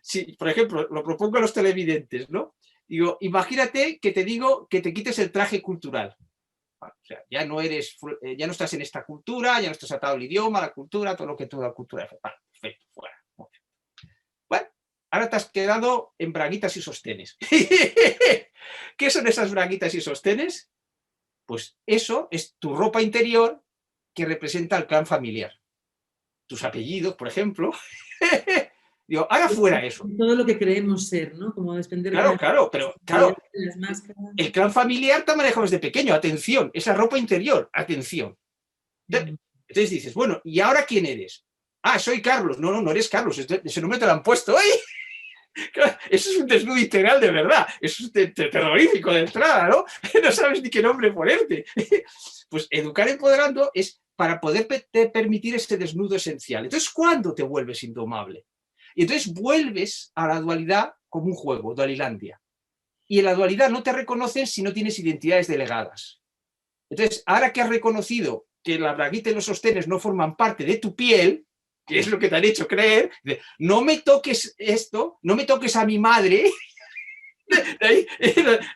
Sí, por ejemplo, lo propongo a los televidentes, ¿no? Digo, imagínate que te digo que te quites el traje cultural. O sea, ya no estás en esta cultura, ya no estás atado al idioma, a la cultura, todo lo que toda la cultura hace. Vale, perfecto, fuera. Bueno, ahora te has quedado en braguitas y sostenes. ¿Qué son esas braguitas y sostenes? Pues eso es tu ropa interior que representa al clan familiar. Tus apellidos, por ejemplo. Digo, haga fuera eso. Todo lo que creemos ser, ¿no? Como desprender Claro, claro, pero claro, las máscaras. el clan familiar te ha manejado desde pequeño, atención, esa ropa interior, atención. Entonces dices, bueno, ¿y ahora quién eres? Ah, soy Carlos. No, no eres Carlos, ese nombre te lo han puesto. ¡Ay! Eso es un desnudo integral de verdad, eso es terrorífico de entrada, ¿no? No sabes ni qué nombre ponerte. Pues educar empoderando es para poder permitir este desnudo esencial. Entonces, ¿cuándo te vuelves indomable? Y entonces vuelves a la dualidad como un juego, Dualilandia. Y en la dualidad no te reconocen si no tienes identidades delegadas. Entonces, ahora que has reconocido que la braguita y los sostenes no forman parte de tu piel, que es lo que te han hecho creer, no me toques esto, no me toques a mi madre,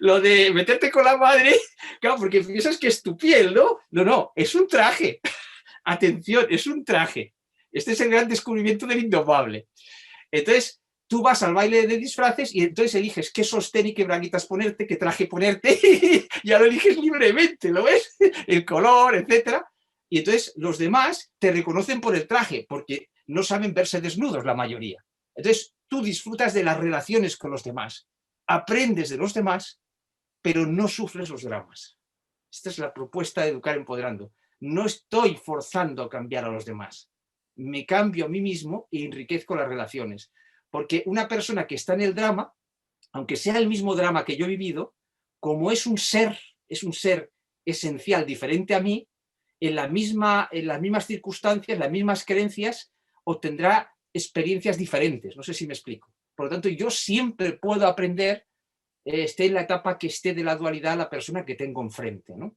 lo de meterte con la madre, claro, porque piensas que es tu piel, ¿no? No, es un traje. Atención, es un traje. Este es el gran descubrimiento del indomable. Entonces, tú vas al baile de disfraces y entonces eliges qué sostén y qué braguitas ponerte, qué traje ponerte, y ya lo eliges libremente, ¿lo ves? El color, etcétera. Y entonces los demás te reconocen por el traje, porque no saben verse desnudos la mayoría. Entonces tú disfrutas de las relaciones con los demás, aprendes de los demás, pero no sufres los dramas. Esta es la propuesta de Educar Empoderando. No estoy forzando a cambiar a los demás. Me cambio a mí mismo y enriquezco las relaciones. Porque una persona que está en el drama, aunque sea el mismo drama que yo he vivido, como es un ser esencial, diferente a mí, en las mismas circunstancias, en las mismas creencias, obtendrá experiencias diferentes. No sé si me explico. Por lo tanto, yo siempre puedo aprender, esté en la etapa que esté de la dualidad, la persona que tengo enfrente, ¿no?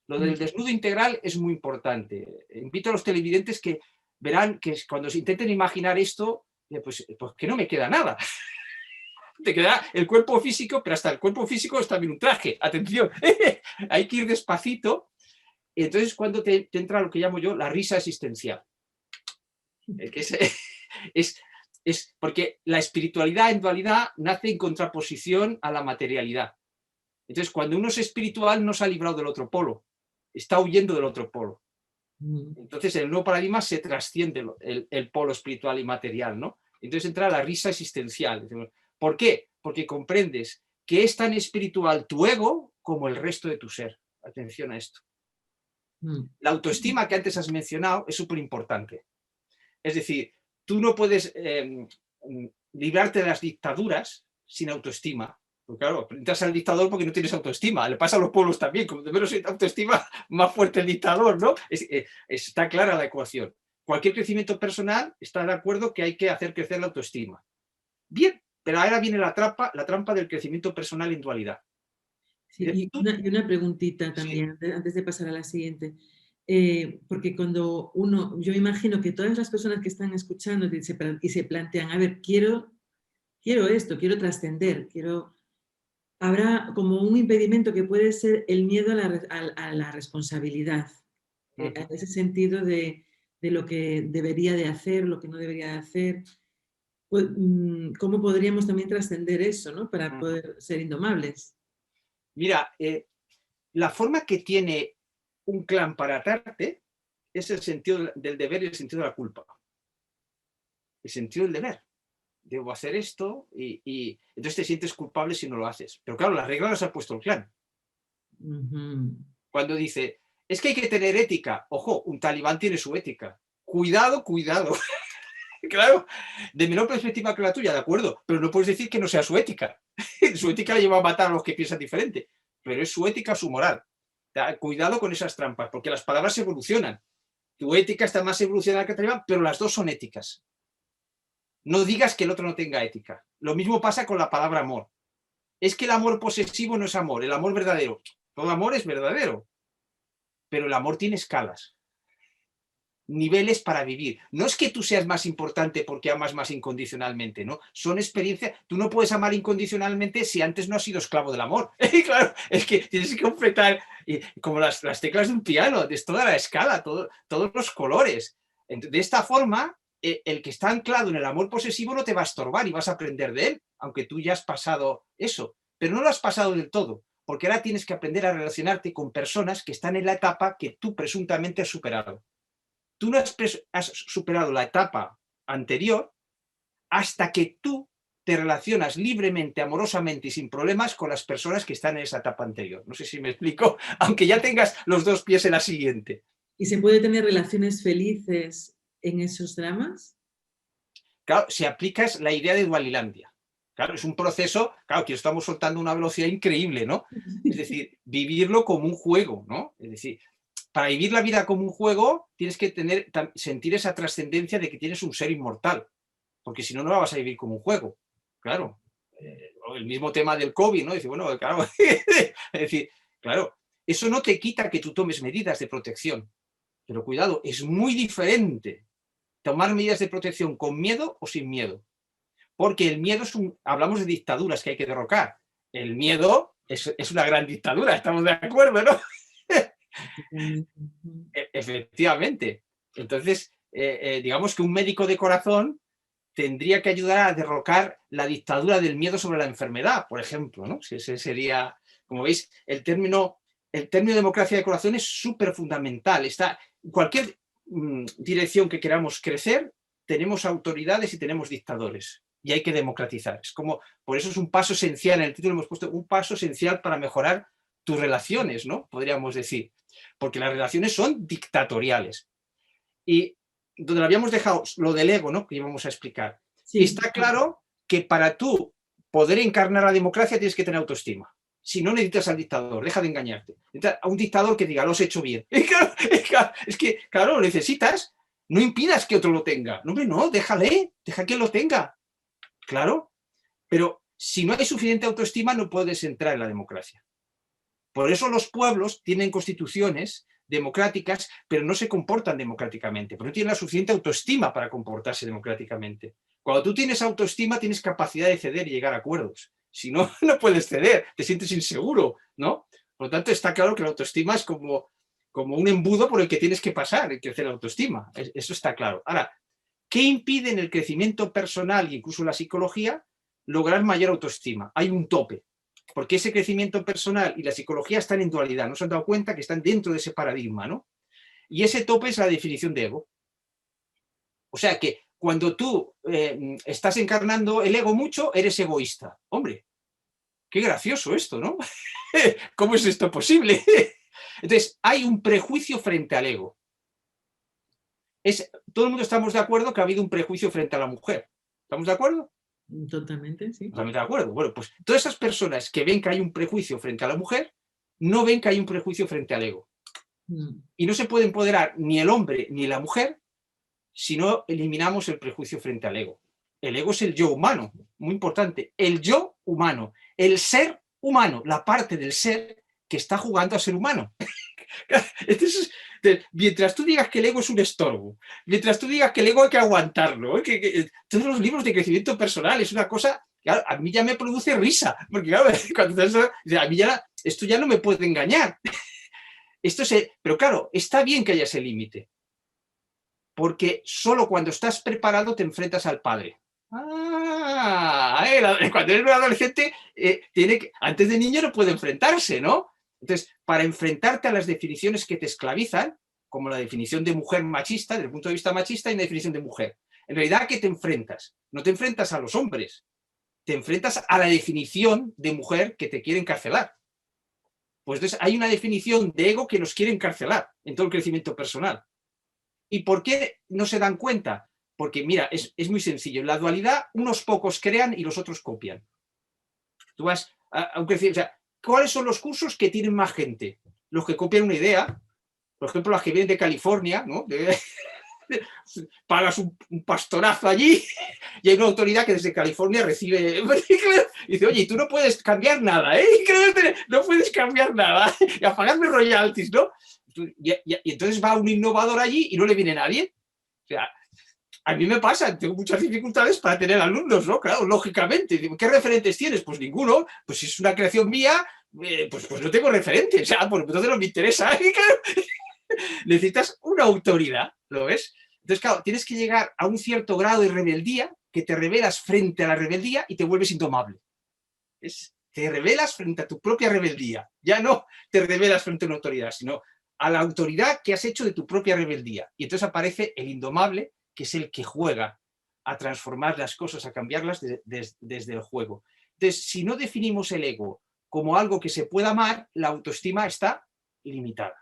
Lo del desnudo integral es muy importante. Invito a los televidentes que verán que cuando se intenten imaginar esto, pues que no me queda nada. Te queda el cuerpo físico, pero hasta el cuerpo físico es también un traje. Atención, hay que ir despacito. Y entonces cuando te entra lo que llamo yo la risa existencial. Que es porque la espiritualidad en dualidad nace en contraposición a la materialidad. Entonces, cuando uno es espiritual, no se ha librado del otro polo, está huyendo del otro polo. Entonces, en el nuevo paradigma se trasciende el polo espiritual y material, ¿no? Entonces entra la risa existencial. ¿Por qué? Porque comprendes que es tan espiritual tu ego como el resto de tu ser. Atención a esto. La autoestima que antes has mencionado es súper importante. Es decir, tú no puedes librarte de las dictaduras sin autoestima. Porque claro, entras al dictador porque no tienes autoestima. Le pasa a los pueblos también. Como de menos autoestima, más fuerte el dictador, ¿no? Está clara la ecuación. Cualquier crecimiento personal está de acuerdo que hay que hacer crecer la autoestima. Bien, pero ahora viene la trampa del crecimiento personal en dualidad. Sí, y una preguntita Sí. también, antes de pasar a la siguiente. Porque cuando yo imagino que todas las personas que están escuchando y se plantean, a ver, quiero esto, quiero trascender, habrá como un impedimento que puede ser el miedo a la responsabilidad, a ese sentido de lo que debería de hacer, lo que no debería de hacer. Pues, ¿cómo podríamos también trascender eso, ¿no? Para poder ser indomables? Mira, la forma que tiene un clan para atarte es el sentido del deber y el sentido de la culpa. El sentido del deber. Debo hacer esto y entonces te sientes culpable si no lo haces. Pero claro, las reglas las ha puesto el clan. Cuando dice, es que hay que tener ética. Ojo, un talibán tiene su ética. Cuidado, cuidado. Claro, de menor perspectiva que la tuya, de acuerdo, pero no puedes decir que no sea su ética. Su ética la lleva a matar a los que piensan diferente, pero es su ética, su moral. Cuidado con esas trampas, porque las palabras evolucionan. Tu ética está más evolucionada que el talibán, pero las dos son éticas. No digas que el otro no tenga ética. Lo mismo pasa con la palabra amor. Es que el amor posesivo no es amor, el amor verdadero. Todo amor es verdadero, pero el amor tiene escalas, niveles para vivir. No es que tú seas más importante porque amas más incondicionalmente, ¿no? Son experiencias. Tú no puedes amar incondicionalmente si antes no has sido esclavo del amor. Claro, es que tienes que completar como las teclas de un piano, de toda la escala, todos los colores. De esta forma, el que está anclado en el amor posesivo no te va a estorbar y vas a aprender de él, aunque tú ya has pasado eso. Pero no lo has pasado del todo, porque ahora tienes que aprender a relacionarte con personas que están en la etapa que tú presuntamente has superado. Tú no has superado la etapa anterior hasta que tú te relacionas libremente, amorosamente y sin problemas con las personas que están en esa etapa anterior. No sé si me explico, aunque ya tengas los dos pies en la siguiente. ¿Y se puede tener relaciones felices en esos dramas? Claro, si aplicas la idea de Dualilandia. Claro, es un proceso, claro, que estamos soltando una velocidad increíble, ¿no? Es decir, vivirlo como un juego, ¿no? Es decir, para vivir la vida como un juego tienes que sentir esa trascendencia de que tienes un ser inmortal, porque si no, no la vas a vivir como un juego. Claro. El mismo tema del COVID, ¿no? Dice, bueno, claro, es decir, claro, eso no te quita que tú tomes medidas de protección, pero cuidado, es muy diferente tomar medidas de protección con miedo o sin miedo, porque el miedo hablamos de dictaduras que hay que derrocar, el miedo es una gran dictadura, estamos de acuerdo, ¿no? Efectivamente. Entonces, digamos que un médico de corazón tendría que ayudar a derrocar la dictadura del miedo sobre la enfermedad, por ejemplo, ¿no? Ese sería, como veis, el término democracia de corazón es súper fundamental. Está en cualquier dirección que queramos crecer, tenemos autoridades y tenemos dictadores. Y hay que democratizar. Es como, por eso es un paso esencial, en el título hemos puesto un paso esencial para mejorar tus relaciones, ¿no? Podríamos decir. Porque las relaciones son dictatoriales. Y donde lo habíamos dejado, lo del ego, ¿no? Que íbamos a explicar. Sí. Está claro que para tú poder encarnar la democracia tienes que tener autoestima. Si no, necesitas al dictador, deja de engañarte. Necesitas a un dictador que diga, lo has hecho bien. Es que, claro, lo necesitas. No impidas que otro lo tenga. No, hombre, no, déjale, deja que lo tenga. Claro, pero si no hay suficiente autoestima no puedes entrar en la democracia. Por eso los pueblos tienen constituciones democráticas, pero no se comportan democráticamente, porque no tienen la suficiente autoestima para comportarse democráticamente. Cuando tú tienes autoestima, tienes capacidad de ceder y llegar a acuerdos. Si no, no puedes ceder, te sientes inseguro, ¿no? Por lo tanto, está claro que la autoestima es como un embudo por el que tienes que pasar, el crecer la autoestima. Eso está claro. Ahora, ¿qué impide en el crecimiento personal e incluso en la psicología lograr mayor autoestima? Hay un tope. porque ese crecimiento personal y la psicología están en dualidad, no se han dado cuenta que están dentro de ese paradigma, ¿no? Y ese tope es la definición de ego. O sea que cuando tú estás encarnando el ego mucho, eres egoísta. Hombre, qué gracioso esto, ¿no? ¿Cómo es esto posible? Entonces, hay un prejuicio frente al ego. Todo el mundo estamos de acuerdo que ha habido un prejuicio frente a la mujer. ¿Estamos de acuerdo? Totalmente, sí. Totalmente de acuerdo. Bueno, pues todas esas personas que ven que hay un prejuicio frente a la mujer, no ven que hay un prejuicio frente al ego. Y no se puede empoderar ni el hombre ni la mujer si no eliminamos el prejuicio frente al ego. El ego es el yo humano, muy importante. El yo humano, el ser humano, la parte del ser que está jugando a ser humano. Entonces, mientras tú digas que el ego es un estorbo, mientras tú digas que el ego hay que aguantarlo, todos los libros de crecimiento personal es una cosa, claro, a mí ya me produce risa, porque claro, a mí ya, esto ya no me puede engañar. Pero claro, está bien que haya ese límite, porque solo cuando estás preparado te enfrentas al padre. Cuando eres un adolescente, antes de niño no puede enfrentarse, ¿no? Entonces, para enfrentarte a las definiciones que te esclavizan, como la definición de mujer machista, desde el punto de vista machista, y una definición de mujer. En realidad, ¿a qué te enfrentas? No te enfrentas a los hombres, te enfrentas a la definición de mujer que te quiere encarcelar. Pues entonces hay una definición de ego que nos quiere encarcelar en todo el crecimiento personal. ¿Y por qué no se dan cuenta? Porque, mira, es muy sencillo. En la dualidad, unos pocos crean y los otros copian. Tú vas a un crecimiento. O sea, ¿cuáles son los cursos que tienen más gente? Los que copian una idea, por ejemplo, las que vienen de California, ¿no? Pagas un pastorazo allí y hay una autoridad que desde California recibe y dice, oye, tú no puedes cambiar nada, ¿eh? No puedes cambiar nada y a pagarme royalties, ¿no? Y entonces va un innovador allí y no le viene nadie. O sea, a mí me pasa, tengo muchas dificultades para tener alumnos, ¿no? Claro, lógicamente. ¿Qué referentes tienes? Pues ninguno. Pues si es una creación mía, pues no tengo referentes. O sea, pues entonces no me interesa. Necesitas una autoridad, ¿lo ves? Entonces, claro, tienes que llegar a un cierto grado de rebeldía que te rebelas frente a la rebeldía y te vuelves indomable. Te rebelas frente a tu propia rebeldía. Ya no te rebelas frente a una autoridad, sino a la autoridad que has hecho de tu propia rebeldía. Y entonces aparece el indomable, que es el que juega a transformar las cosas, a cambiarlas desde el juego. Entonces, si no definimos el ego como algo que se pueda amar, la autoestima está limitada.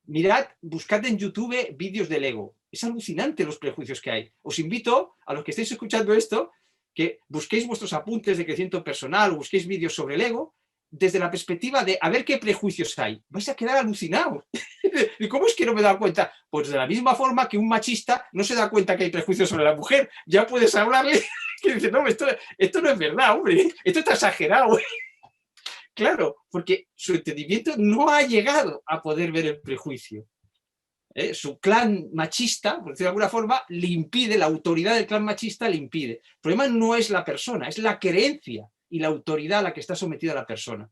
Mirad, buscad en YouTube vídeos del ego. Es alucinante los prejuicios que hay. Os invito, a los que estéis escuchando esto, que busquéis vuestros apuntes de crecimiento personal o busquéis vídeos sobre el ego desde la perspectiva de a ver qué prejuicios hay. Vais a quedar alucinados. ¿Y cómo es que no me he dado cuenta? Pues de la misma forma que un machista no se da cuenta que hay prejuicios sobre la mujer. Ya puedes hablarle que dice, no, esto no es verdad, hombre. Esto está exagerado. Claro, porque su entendimiento no ha llegado a poder ver el prejuicio. Su clan machista, por decirlo de alguna forma, le impide, la autoridad del clan machista le impide. El problema no es la persona, es la creencia y la autoridad a la que está sometida la persona.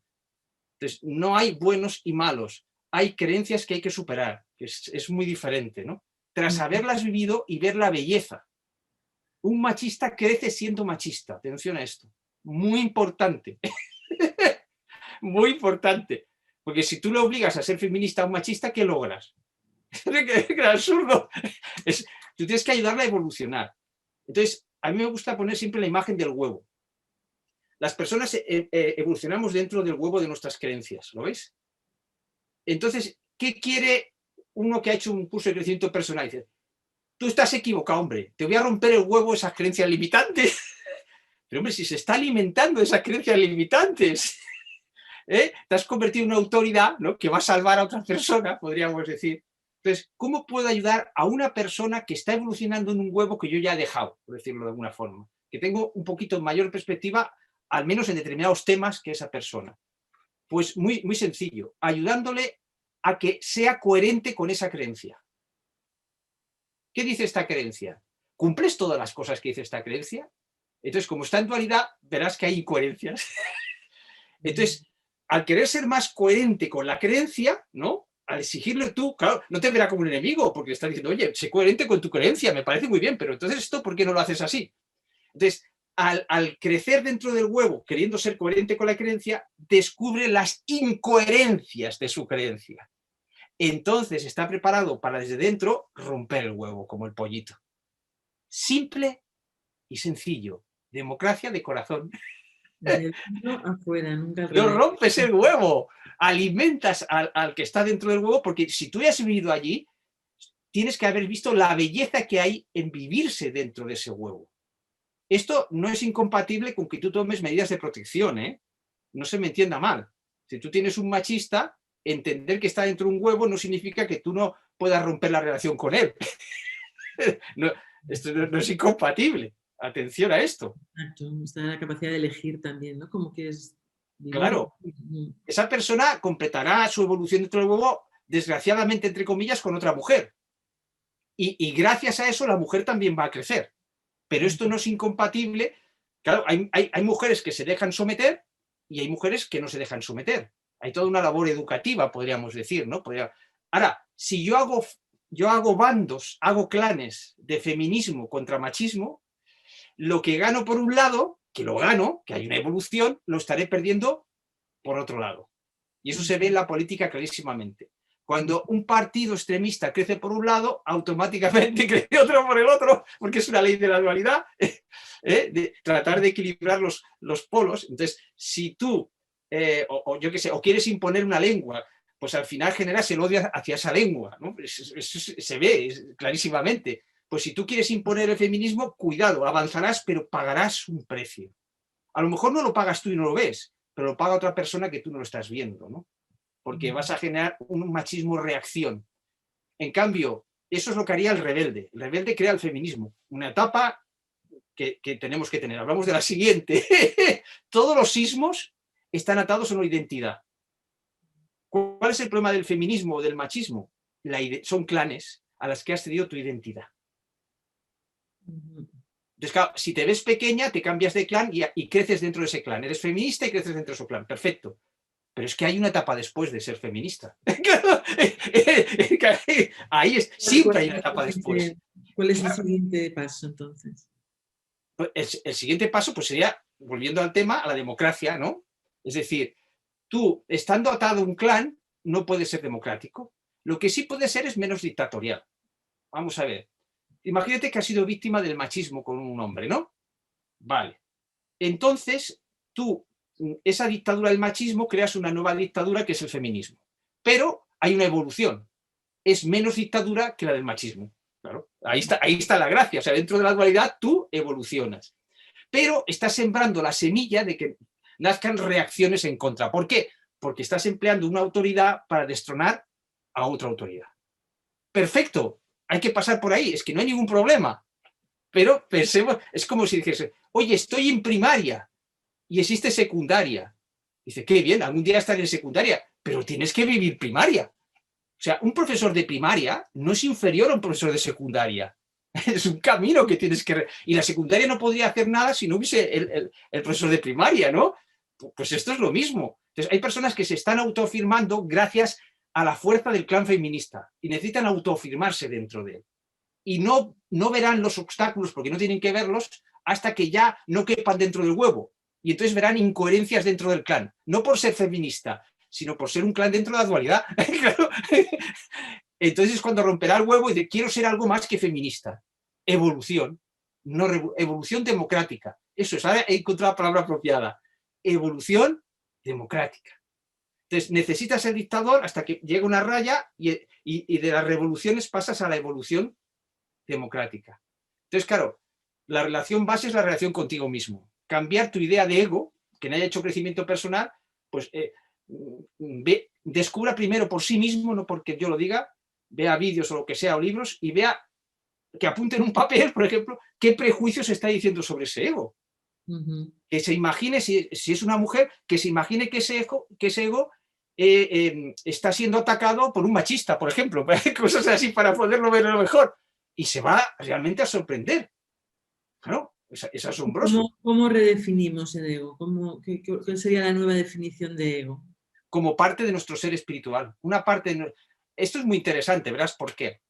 Entonces, no hay buenos y malos, hay creencias que hay que superar, que es muy diferente, ¿no? Tras haberlas vivido y ver la belleza. Un machista crece siendo machista, atención a esto, muy importante. Muy importante, porque si tú le obligas a ser feminista a un machista, ¿qué logras? Es absurdo. Tú tienes que ayudarla a evolucionar. Entonces, a mí me gusta poner siempre la imagen del huevo. Las personas evolucionamos dentro del huevo de nuestras creencias, ¿lo veis? Entonces, ¿qué quiere uno que ha hecho un curso de crecimiento personal? Dice, tú estás equivocado, hombre, te voy a romper el huevo esas creencias limitantes. Pero, hombre, si se está alimentando de esas creencias limitantes, te has convertido en una autoridad, ¿no? Que va a salvar a otra persona, podríamos decir. Entonces, ¿cómo puedo ayudar a una persona que está evolucionando en un huevo que yo ya he dejado, por decirlo de alguna forma? Que tengo un poquito mayor perspectiva, al menos en determinados temas, que esa persona. Pues muy, muy sencillo, ayudándole a que sea coherente con esa creencia. ¿Qué dice esta creencia? ¿Cumples todas las cosas que dice esta creencia? Entonces, como está en dualidad, verás que hay incoherencias. Entonces, al querer ser más coherente con la creencia, ¿no? Al exigirle tú, claro, no te verá como un enemigo, porque está diciendo, oye, sé coherente con tu creencia, me parece muy bien, pero entonces esto, ¿por qué no lo haces así? Entonces, al crecer dentro del huevo, queriendo ser coherente con la creencia, descubre las incoherencias de su creencia. Entonces está preparado para desde dentro romper el huevo, como el pollito. Simple y sencillo. Democracia de corazón. De dentro afuera, nunca al No revés. rompes el huevo, alimentas al que está dentro del huevo, porque si tú ya has vivido allí, tienes que haber visto la belleza que hay en vivirse dentro de ese huevo. Esto no es incompatible con que tú tomes medidas de protección, ¿eh? No se me entienda mal. Si tú tienes un machista, entender que está dentro de un huevo no significa que tú no puedas romper la relación con él. No, esto no es incompatible. Atención a esto. Exacto, está la capacidad de elegir también, ¿no? Cómo quieres vivir. Claro, esa persona completará su evolución dentro del huevo, desgraciadamente, entre comillas, con otra mujer. Y gracias a eso la mujer también va a crecer. Pero esto no es incompatible. Claro, hay mujeres que se dejan someter y hay mujeres que no se dejan someter. Hay toda una labor educativa, podríamos decir, ¿no? Ahora, si yo hago bandos, hago clanes de feminismo contra machismo, lo que gano por un lado, que lo gano, que hay una evolución, lo estaré perdiendo por otro lado. Y eso se ve en la política clarísimamente. Cuando un partido extremista crece por un lado, automáticamente crece otro por el otro, porque es una ley de la dualidad, de tratar de equilibrar los polos. Entonces, si tú, yo qué sé, o quieres imponer una lengua, pues al final generas el odio hacia esa lengua, ¿no? Eso se ve clarísimamente. Pues si tú quieres imponer el feminismo, cuidado, avanzarás, pero pagarás un precio. A lo mejor no lo pagas tú y no lo ves, pero lo paga otra persona que tú no lo estás viendo, ¿no? Porque vas a generar un machismo reacción. En cambio, eso es lo que haría el rebelde. El rebelde crea el feminismo, una etapa que tenemos que tener. Hablamos de la siguiente. Todos los sismos están atados a una identidad. ¿Cuál es el problema del feminismo o del machismo? Son clanes a las que has cedido tu identidad. Entonces, claro, si te ves pequeña, te cambias de clan y creces dentro de ese clan. Eres feminista y creces dentro de su clan. Perfecto. Pero es que hay una etapa después de ser feminista. Ahí siempre hay una etapa después. ¿Cuál es el siguiente paso entonces? El siguiente paso pues sería, volviendo al tema, a la democracia, ¿no? Es decir, tú, estando atado a un clan, no puedes ser democrático. Lo que sí puede ser es menos dictatorial. Vamos a ver. Imagínate que has sido víctima del machismo con un hombre, ¿no? Vale. Entonces, tú, esa dictadura del machismo, creas una nueva dictadura que es el feminismo. Pero hay una evolución. Es menos dictadura que la del machismo. Claro, ahí está la gracia. O sea, dentro de la dualidad tú evolucionas. Pero estás sembrando la semilla de que nazcan reacciones en contra. ¿Por qué? Porque estás empleando una autoridad para destronar a otra autoridad. Perfecto, hay que pasar por ahí, es que no hay ningún problema. Pero pensemos, es como si dijese, oye, estoy en primaria y existe secundaria. Dice, qué bien, algún día estaré en secundaria, pero tienes que vivir primaria. O sea, un profesor de primaria no es inferior a un profesor de secundaria. Es un camino que tienes que... Y la secundaria no podría hacer nada si no hubiese el profesor de primaria, ¿no? Pues esto es lo mismo. Entonces, hay personas que se están autoafirmando gracias a la fuerza del clan feminista y necesitan autoafirmarse dentro de él. Y no verán los obstáculos, porque no tienen que verlos, hasta que ya no quepan dentro del huevo. Y entonces verán incoherencias dentro del clan. No por ser feminista, sino por ser un clan dentro de la dualidad. Entonces es cuando romperá el huevo y dice, quiero ser algo más que feminista. Evolución, no evolución democrática. Eso es, ahora he encontrado la palabra apropiada. Evolución democrática. Entonces necesitas ser dictador hasta que llega una raya y de las revoluciones pasas a la evolución democrática. Entonces, claro, la relación base es la relación contigo mismo. Cambiar tu idea de ego, que no haya hecho crecimiento personal, pues descubra primero por sí mismo, no porque yo lo diga, vea vídeos o lo que sea, o libros, y vea que apunte en un papel, por ejemplo, qué prejuicios está diciendo sobre ese ego. Que se imagine, si es una mujer, que se imagine que ese ego está siendo atacado por un machista, por ejemplo, cosas así para poderlo ver mejor. Y se va realmente a sorprender. Claro, es asombroso. ¿Cómo redefinimos el ego? ¿Cuál sería la nueva definición de ego? Como parte de nuestro ser espiritual. Una parte. Esto es muy interesante, verás por qué.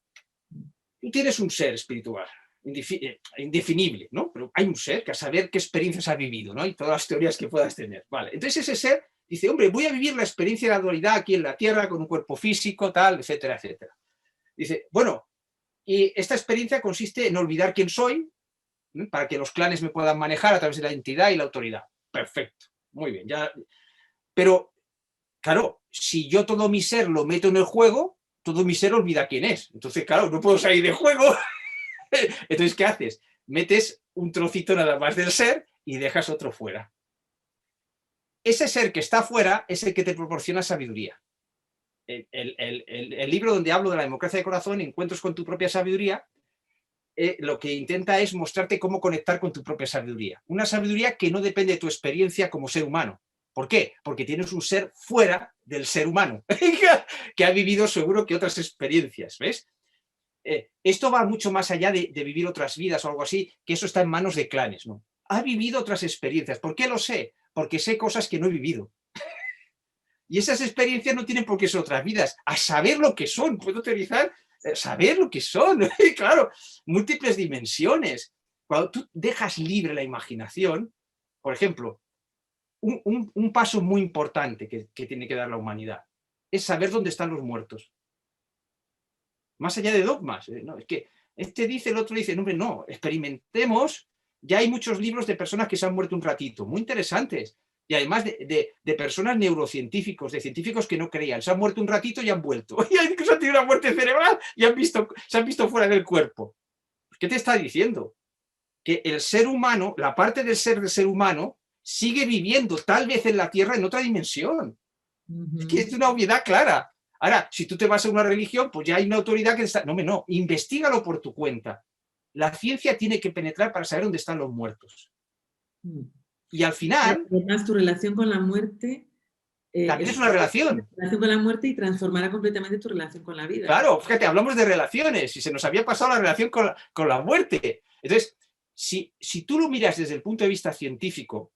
Tú tienes un ser espiritual. indefinible, ¿no? Pero hay un ser que a saber qué experiencias ha vivido, ¿no? Y todas las teorías que puedas tener. Vale. Entonces ese ser dice, hombre, voy a vivir la experiencia de la dualidad aquí en la Tierra con un cuerpo físico, tal, etcétera, etcétera. Dice, bueno, y esta experiencia consiste en olvidar quién soy, para que los clanes me puedan manejar a través de la identidad y la autoridad. Perfecto, muy bien. Ya. Pero, claro, si yo todo mi ser lo meto en el juego, todo mi ser olvida quién es. Entonces, claro, no puedo salir del juego. Entonces, ¿qué haces? Metes un trocito nada más del ser y dejas otro fuera. Ese ser que está fuera es el que te proporciona sabiduría. El libro donde hablo de la democracia de corazón, Encuentros con tu propia sabiduría, lo que intenta es mostrarte cómo conectar con tu propia sabiduría. Una sabiduría que no depende de tu experiencia como ser humano. ¿Por qué? Porque tienes un ser fuera del ser humano, que ha vivido seguro que otras experiencias, ¿ves? Esto va mucho más allá de vivir otras vidas o algo así, que eso está en manos de clanes, ¿no? Ha vivido otras experiencias. ¿Por qué lo sé? Porque sé cosas que no he vivido. Y esas experiencias no tienen por qué ser otras vidas. A saber lo que son, puedo teorizar, saber lo que son. Claro, múltiples dimensiones. Cuando tú dejas libre la imaginación, por ejemplo, un paso muy importante que tiene que dar la humanidad es saber dónde están los muertos. Más allá de dogmas. No, es que este dice, el otro dice, no, hombre, no, experimentemos. Ya hay muchos libros de personas que se han muerto un ratito, muy interesantes. Y además de personas neurocientíficos, de científicos que no creían. Se han muerto un ratito y han vuelto. Y incluso han tenido una muerte cerebral y se han visto fuera del cuerpo. ¿Qué te está diciendo? Que el ser humano, la parte del ser humano, sigue viviendo tal vez en la Tierra en otra dimensión. Es que es una obviedad clara. Ahora, si tú te vas a una religión, pues ya hay una autoridad que está... No, investígalo por tu cuenta. La ciencia tiene que penetrar para saber dónde están los muertos. Y al final... Además, tu relación con la muerte... también es una relación. Relación con la muerte y transformará completamente tu relación con la vida. Claro, fíjate, hablamos de relaciones y se nos había pasado la relación con la muerte. Entonces, si tú lo miras desde el punto de vista científico,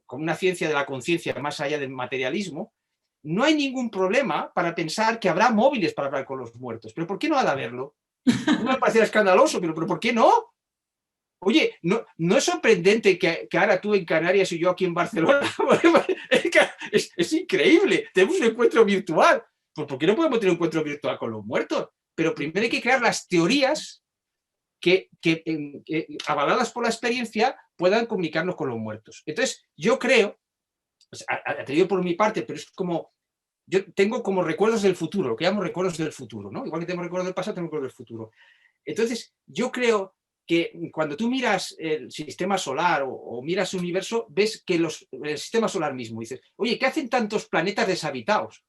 con una ciencia de la conciencia más allá del materialismo, no hay ningún problema para pensar que habrá móviles para hablar con los muertos. ¿Pero por qué no ha de haberlo? No me parecía escandaloso, pero ¿por qué no? Oye, no es sorprendente que ahora tú en Canarias y yo aquí en Barcelona. Es increíble. Tenemos un encuentro virtual. Pues ¿por qué no podemos tener un encuentro virtual con los muertos? Pero primero hay que crear las teorías que avaladas por la experiencia, puedan comunicarnos con los muertos. Entonces, yo creo, pues, te digo por mi parte, pero es como, yo tengo como recuerdos del futuro, lo que llamo recuerdos del futuro, ¿no? Igual que tengo recuerdos del pasado, tengo recuerdos del futuro. Entonces, yo creo que cuando tú miras el sistema solar o miras el universo, ves que el sistema solar mismo, dices, oye, ¿qué hacen tantos planetas deshabitados?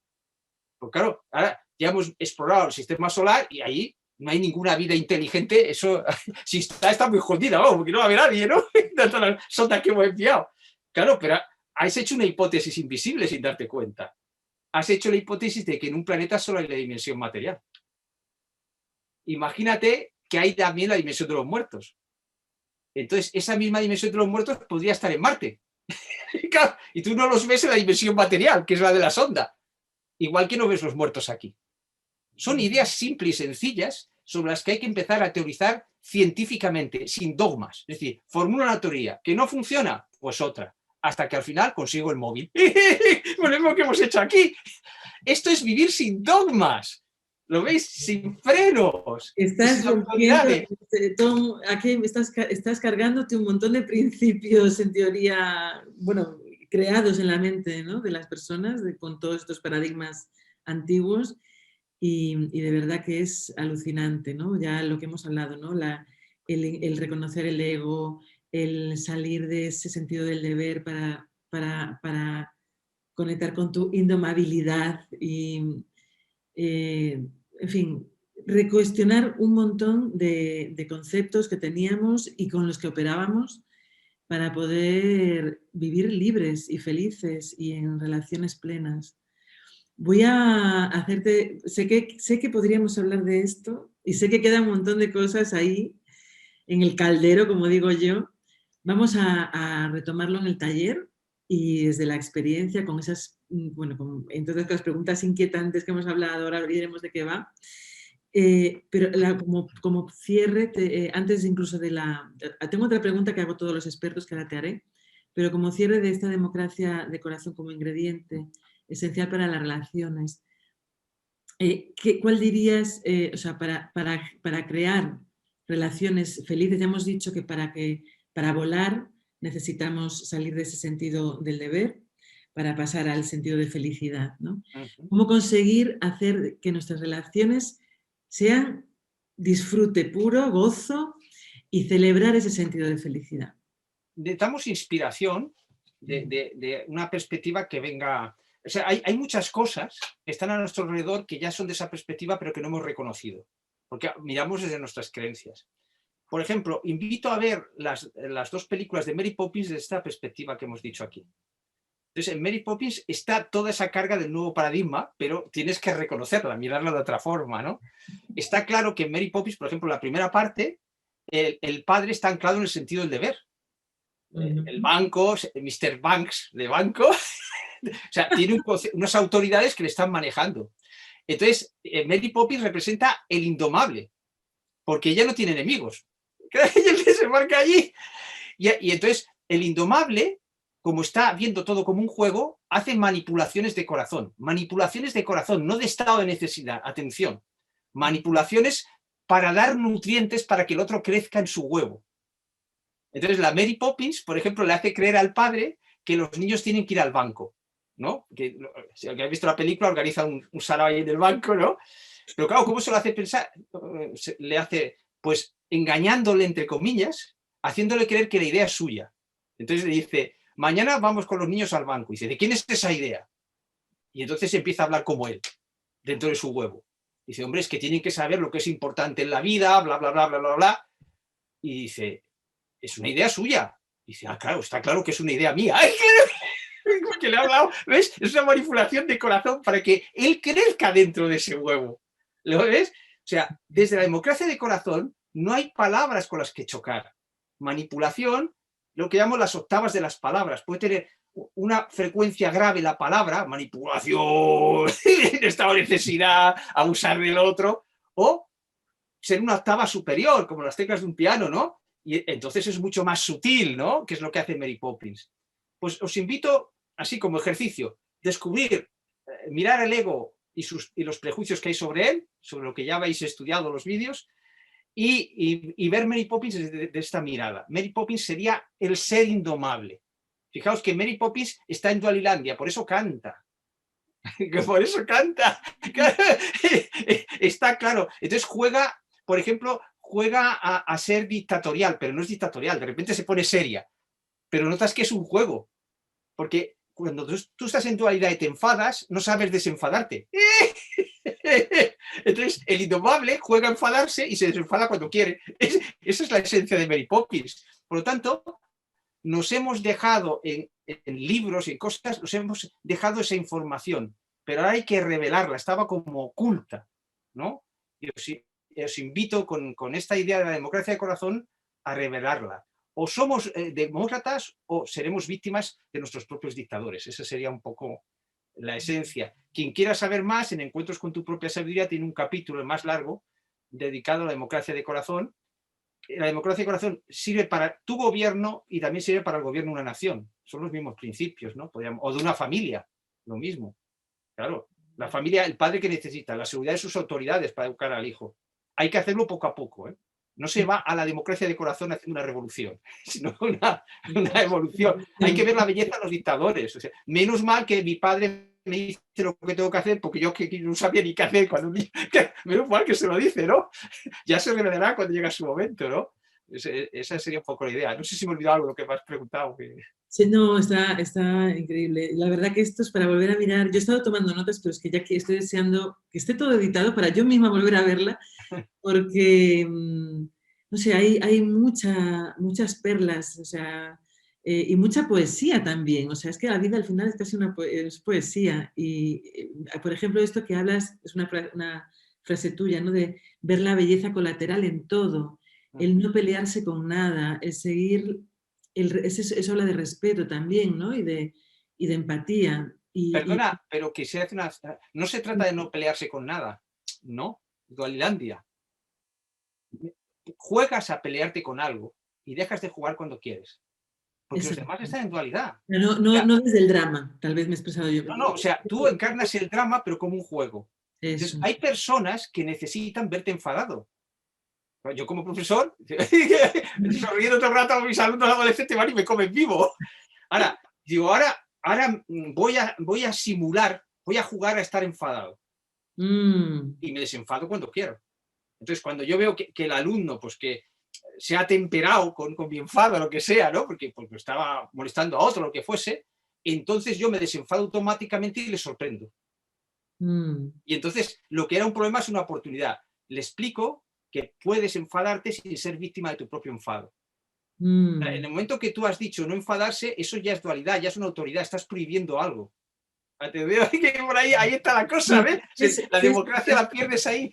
Pues claro, ahora ya hemos explorado el sistema solar y ahí no hay ninguna vida inteligente, eso, si está muy jodida, porque no va a haber nadie, ¿no? Tantas las sondas que hemos enviado. Claro, pero has hecho una hipótesis invisible sin darte cuenta. Has hecho la hipótesis de que en un planeta solo hay la dimensión material. Imagínate que hay también la dimensión de los muertos. Entonces, esa misma dimensión de los muertos podría estar en Marte. Y tú no los ves en la dimensión material, que es la de la sonda. Igual que no ves los muertos aquí. Son ideas simples y sencillas sobre las que hay que empezar a teorizar científicamente, sin dogmas. Es decir, formula una teoría que no funciona, pues otra, hasta que al final consigo el móvil. Lo mismo que hemos hecho aquí. Esto es vivir sin dogmas. ¿Lo veis? Sin frenos. Estás rompiendo, aquí estás cargándote un montón de principios, en teoría, bueno, creados en la mente, ¿no?, de las personas, con todos estos paradigmas antiguos. Y de verdad que es alucinante, ¿no? Ya lo que hemos hablado, ¿no? El reconocer el ego, el salir de ese sentido del deber para conectar con tu indomabilidad y, en fin, recuestionar un montón de conceptos que teníamos y con los que operábamos para poder vivir libres y felices y en relaciones plenas. Voy a hacerte, sé que podríamos hablar de esto y sé que queda un montón de cosas ahí en el caldero, como digo yo. Vamos a retomarlo en el taller y desde la experiencia con esas, bueno, entonces con las preguntas inquietantes que hemos hablado, ahora veremos de qué va. Pero como cierre, antes incluso de tengo otra pregunta que hago a todos los expertos que ahora te haré, pero como cierre de esta democracia de corazón como ingrediente esencial para las relaciones, ¿cuál dirías, o sea, para crear relaciones felices? Ya hemos dicho que para volar necesitamos salir de ese sentido del deber para pasar al sentido de felicidad, ¿no? ¿Cómo conseguir hacer que nuestras relaciones sean disfrute puro, gozo y celebrar ese sentido de felicidad? Necesitamos inspiración de una perspectiva que venga. O sea, hay muchas cosas que están a nuestro alrededor que ya son de esa perspectiva, pero que no hemos reconocido, porque miramos desde nuestras creencias. Por ejemplo, invito a ver las dos películas de Mary Poppins desde esta perspectiva que hemos dicho aquí. Entonces, en Mary Poppins está toda esa carga del nuevo paradigma, pero tienes que reconocerla, mirarla de otra forma, ¿no? Está claro que en Mary Poppins, por ejemplo, la primera parte, el padre está anclado en el sentido del deber. El banco, Mr. Banks de banco, o sea, tiene unas autoridades que le están manejando. Entonces, Mary Poppins representa el indomable, porque ella no tiene enemigos. Ella se marca allí. Y entonces, el indomable, como está viendo todo como un juego, hace manipulaciones de corazón. Manipulaciones de corazón, no de estado de necesidad. Atención. Manipulaciones para dar nutrientes para que el otro crezca en su huevo. Entonces, la Mary Poppins, por ejemplo, le hace creer al padre que los niños tienen que ir al banco, ¿no? Que, si alguien ha visto la película, organiza un sarao ahí en el banco, ¿no? Pero claro, ¿cómo se lo hace pensar? Le hace, pues, engañándole, entre comillas, haciéndole creer que la idea es suya. Entonces le dice, mañana vamos con los niños al banco. Y dice, ¿de quién es esa idea? Y entonces empieza a hablar como él, dentro de su huevo. Dice, hombre, es que tienen que saber lo que es importante en la vida, bla, bla, bla, bla, bla, bla. Y dice, es una idea suya. Dice, ah, claro, está claro que es una idea mía. ¡Ay, que le ha hablado! ¿Ves? Es una manipulación de corazón para que él crezca dentro de ese huevo. ¿Lo ves? O sea, desde la democracia de corazón no hay palabras con las que chocar. Manipulación, lo que llamamos las octavas de las palabras. Puede tener una frecuencia grave la palabra, manipulación, estado de necesidad, abusar del otro, o ser una octava superior, como las teclas de un piano, ¿no? Y entonces es mucho más sutil, ¿no? Que es lo que hace Mary Poppins. Pues os invito, así como ejercicio, descubrir, mirar el ego y los prejuicios que hay sobre él, sobre lo que ya habéis estudiado los vídeos, y ver Mary Poppins de esta mirada. Mary Poppins sería el ser indomable. Fijaos que Mary Poppins está en Dualilandia, por eso canta. Por eso canta. Está claro. Entonces juega, por ejemplo, juega a ser dictatorial, pero no es dictatorial, de repente se pone seria. Pero notas que es un juego, porque cuando tú estás en dualidad y te enfadas, no sabes desenfadarte. Entonces, el indomable juega a enfadarse y se desenfada cuando quiere. Esa es la esencia de Mary Poppins. Por lo tanto, nos hemos dejado en libros y cosas, nos hemos dejado esa información, pero ahora hay que revelarla, estaba como oculta, ¿no? Y os invito con esta idea de la democracia de corazón a revelarla. O somos demócratas o seremos víctimas de nuestros propios dictadores. Esa sería un poco la esencia. Quien quiera saber más, en Encuentros con tu propia sabiduría tiene un capítulo más largo dedicado a la democracia de corazón. La democracia de corazón sirve para tu gobierno y también sirve para el gobierno de una nación. Son los mismos principios, ¿no? O de una familia, lo mismo. Claro, la familia, el padre que necesita, la seguridad de sus autoridades para educar al hijo. Hay que hacerlo poco a poco, ¿eh? No se va a la democracia de corazón haciendo una revolución, sino una evolución. Hay que ver la belleza de los dictadores. O sea, menos mal que mi padre me dice lo que tengo que hacer, porque yo que no sabía ni qué hacer cuando un niño, menos mal que se lo dice, ¿no? Ya se revelará cuando llega su momento, ¿no? Esa sería un poco la idea. No sé si me he olvidado algo de lo que me has preguntado. Sí, no, está increíble. La verdad que esto es para volver a mirar. Yo he estado tomando notas, pero es que ya que estoy deseando que esté todo editado para yo misma volver a verla, porque, no sé, hay muchas perlas, o sea, y mucha poesía también. O sea, es que la vida al final es casi es poesía. Y, por ejemplo, esto que hablas es una frase tuya, ¿no? De ver la belleza colateral en todo, el no pelearse con nada, el seguir eso habla de respeto también, ¿no? Y de empatía. Perdona, pero que se hace no se trata de no pelearse con nada, ¿no? Dualilandia. Juegas a pelearte con algo y dejas de jugar cuando quieres. Porque los demás están en dualidad. No, O sea, no desde el drama, tal vez me he expresado yo. no, o sea, tú encarnas el drama, pero como un juego. Entonces, Eso. hay personas que necesitan verte enfadado. Yo como profesor, sonriendo todo el rato a mis alumnos adolescentes van y me comen vivo. Ahora, digo, ahora voy a simular, voy a jugar a estar enfadado. Y me desenfado cuando quiero. Entonces, cuando yo veo que el alumno, pues que se ha temperado con mi enfado, lo que sea, ¿no? Porque estaba molestando a otro, lo que fuese, entonces yo me desenfado automáticamente y le sorprendo. Y entonces, lo que era un problema es una oportunidad. Le explico que puedes enfadarte sin ser víctima de tu propio enfado. En el momento que tú has dicho no enfadarse, eso ya es dualidad, ya es una autoridad, estás prohibiendo algo. Te veo que por ahí está la cosa, ¿ves? La democracia la pierdes ahí.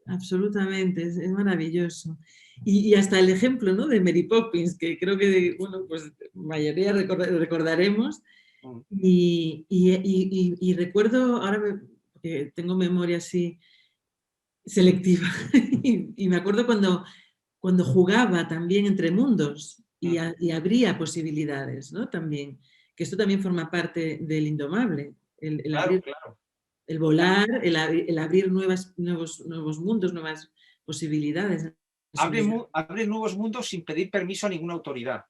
Absolutamente, es maravilloso. Y hasta el ejemplo, ¿no?, de Mary Poppins, que creo que, bueno, pues mayoría recordaremos. Y recuerdo, ahora porque tengo memoria así selectiva, y me acuerdo cuando jugaba también entre mundos y abría posibilidades, ¿no? También, que esto también forma parte del indomable, el Claro, abrir, claro. el volar, el abrir nuevos mundos, nuevas posibilidades. Abre nuevos mundos sin pedir permiso a ninguna autoridad.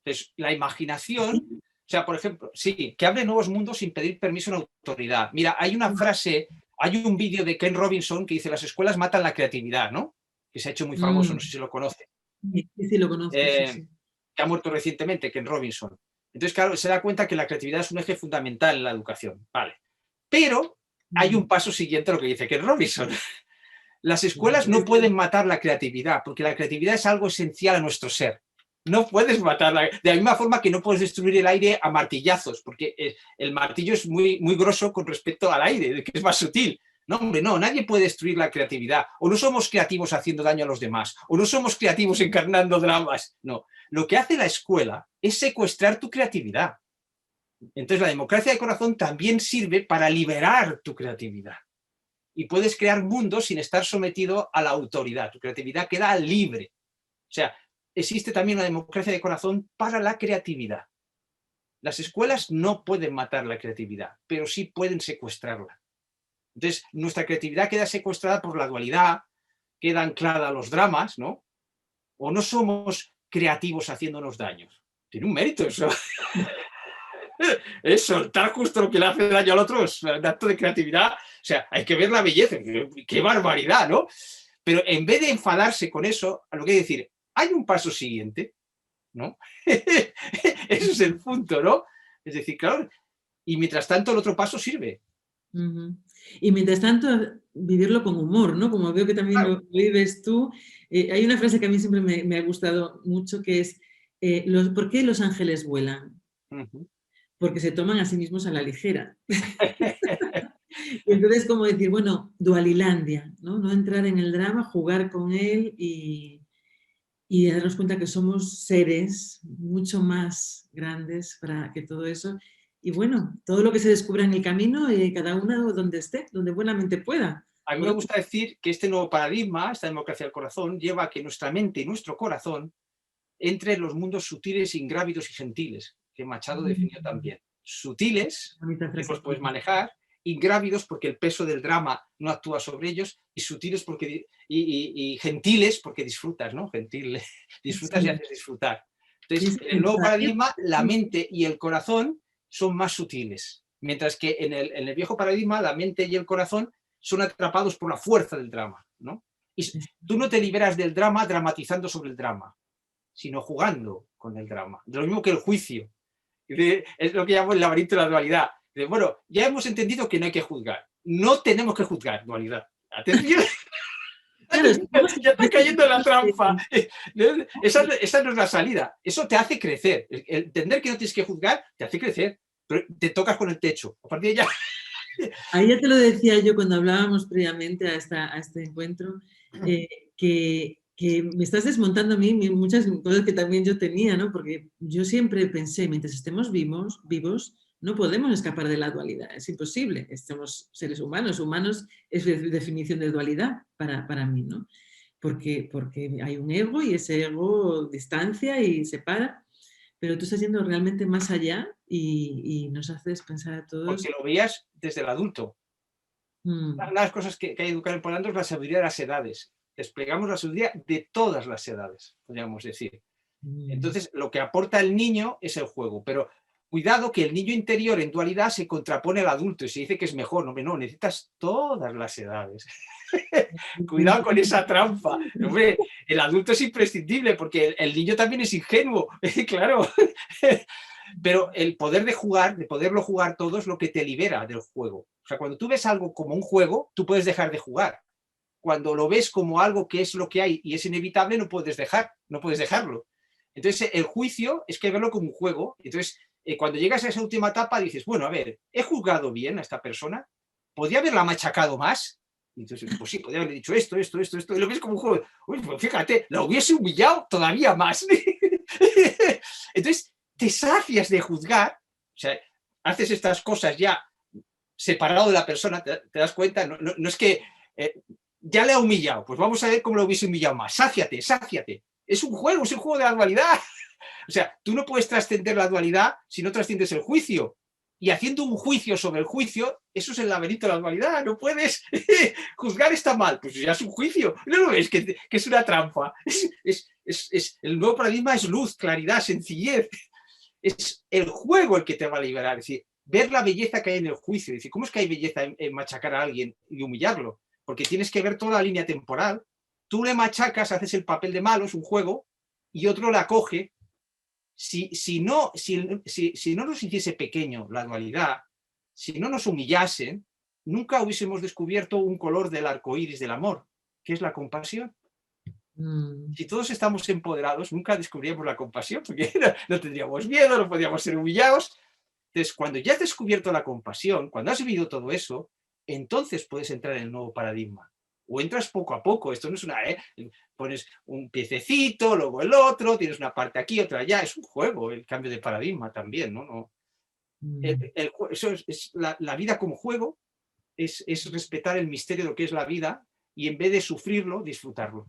Entonces, la imaginación, o sea, por ejemplo, sí, que abre nuevos mundos sin pedir permiso a una autoridad. Mira, hay una frase, hay un vídeo de Ken Robinson que dice: las escuelas matan la creatividad, ¿no? Que se ha hecho muy famoso, no sé si lo conoce. Sí, lo conozco, sí. Que ha muerto recientemente, Ken Robinson. Entonces, claro, se da cuenta que la creatividad es un eje fundamental en la educación. Vale. Pero hay un paso siguiente a lo que dice Ken Robinson. Las escuelas no pueden matar la creatividad, porque la creatividad es algo esencial a nuestro ser. No puedes matarla. De la misma forma que no puedes destruir el aire a martillazos, porque el martillo es muy, muy grosso con respecto al aire, que es más sutil. No, hombre, no, nadie puede destruir la creatividad. O no somos creativos haciendo daño a los demás, o no somos creativos encarnando dramas. No, lo que hace la escuela es secuestrar tu creatividad. Entonces la democracia de corazón también sirve para liberar tu creatividad. Y puedes crear mundos sin estar sometido a la autoridad. Tu creatividad queda libre. O sea, existe también una democracia de corazón para la creatividad. Las escuelas no pueden matar la creatividad, pero sí pueden secuestrarla. Entonces, nuestra creatividad queda secuestrada por la dualidad, queda anclada a los dramas, ¿no? O no somos creativos haciéndonos daños. Tiene un mérito eso. Es soltar justo lo que le hace daño al otro, es un acto de creatividad. O sea, hay que ver la belleza. ¡Qué barbaridad!, ¿no? Pero en vez de enfadarse con eso, a lo que hay que decir, hay un paso siguiente, ¿no? Ese es el punto, ¿no? Es decir, claro, y mientras tanto el otro paso sirve. Y mientras tanto, vivirlo con humor, ¿no? Como veo que también lo vives tú. Hay una frase que a mí siempre me ha gustado mucho, que es, ¿por qué los ángeles vuelan? Porque se toman a sí mismos a la ligera. Y entonces, como decir, bueno, dualilandia, ¿no? No entrar en el drama, jugar con él y darnos cuenta que somos seres mucho más grandes para que todo eso. Y bueno, todo lo que se descubra en el camino, cada uno donde esté, donde buenamente pueda. A mí me gusta decir que este nuevo paradigma, esta democracia del corazón, lleva a que nuestra mente y nuestro corazón entre en los mundos sutiles, ingrávidos y gentiles, que Machado definió también. Sutiles, que los puedes manejar, ingrávidos porque el peso del drama no actúa sobre ellos, y sutiles porque, y gentiles porque disfrutas, ¿no? Gentil, disfrutas y haces disfrutar. Entonces, en el nuevo paradigma, la mente y el corazón son más sutiles, mientras que en el viejo paradigma, la mente y el corazón son atrapados por la fuerza del drama, ¿no? Y tú no te liberas del drama dramatizando sobre el drama, sino jugando con el drama. Lo mismo que el juicio. Es lo que llamo el laberinto de la dualidad. Bueno, ya hemos entendido que no hay que juzgar. No tenemos que juzgar, dualidad. Atención. Claro, ya estoy cayendo en la trampa. Esa no es la salida. Eso te hace crecer. Entender que no tienes que juzgar te hace crecer. Pero te tocas con el techo. A partir de ya... Ahí ya te lo decía yo cuando hablábamos previamente a este encuentro, que me estás desmontando a mí muchas cosas que también yo tenía, ¿no? Porque yo siempre pensé, mientras estemos vivos, No podemos escapar de la dualidad, es imposible. Somos seres humanos. Humanos es definición de dualidad para mí, ¿no? Porque hay un ego y ese ego distancia y separa, pero tú estás yendo realmente más allá y nos haces pensar a todos. Porque lo veías desde el adulto. Una de las cosas que hay que educar en Empoderando es la sabiduría de las edades. Desplegamos la sabiduría de todas las edades, podríamos decir. Entonces, lo que aporta el niño es el juego, pero cuidado que el niño interior en dualidad se contrapone al adulto y se dice que es mejor. No, no, necesitas todas las edades. Cuidado con esa trampa. Hombre, el adulto es imprescindible porque el niño también es ingenuo, claro. Pero el poder de jugar, de poderlo jugar todo, es lo que te libera del juego. O sea, cuando tú ves algo como un juego, tú puedes dejar de jugar. Cuando lo ves como algo que es lo que hay y es inevitable, no puedes dejarlo. Entonces, el juicio es que verlo como un juego. Entonces, cuando llegas a esa última etapa, dices, bueno, a ver, ¿he juzgado bien a esta persona? ¿Podría haberla machacado más? Y entonces, pues sí, podría haber dicho esto, y lo ves como un juego. Uy, pues fíjate, la hubiese humillado todavía más. Entonces, te sacias de juzgar, o sea, haces estas cosas ya separado de la persona, te das cuenta, no es que ya le ha humillado, pues vamos a ver cómo lo hubiese humillado más. Sáciate. Es un juego de la dualidad. O sea, tú no puedes trascender la dualidad si no trasciendes el juicio. Y haciendo un juicio sobre el juicio, eso es el laberinto de la dualidad. No puedes juzgar está mal, pues ya es un juicio. No lo ves que es una trampa. El nuevo paradigma es luz, claridad, sencillez. Es el juego el que te va a liberar. Es decir, ver la belleza que hay en el juicio. Es decir, ¿cómo es que hay belleza en machacar a alguien y humillarlo? Porque tienes que ver toda la línea temporal. Tú le machacas, haces el papel de malo, es un juego, y otro la coge. Si no nos hiciese pequeño la dualidad, si no nos humillasen, nunca hubiésemos descubierto un color del arco iris del amor, que es la compasión. Si todos estamos empoderados, nunca descubriríamos la compasión, porque no tendríamos miedo, no podríamos ser humillados. Entonces, cuando ya has descubierto la compasión, cuando has vivido todo eso, entonces puedes entrar en el nuevo paradigma. O entras poco a poco, esto no es una... pones un piececito, luego el otro, tienes una parte aquí, otra allá, es un juego, el cambio de paradigma también, ¿no? Eso es la vida como juego, es respetar el misterio de lo que es la vida y en vez de sufrirlo, disfrutarlo.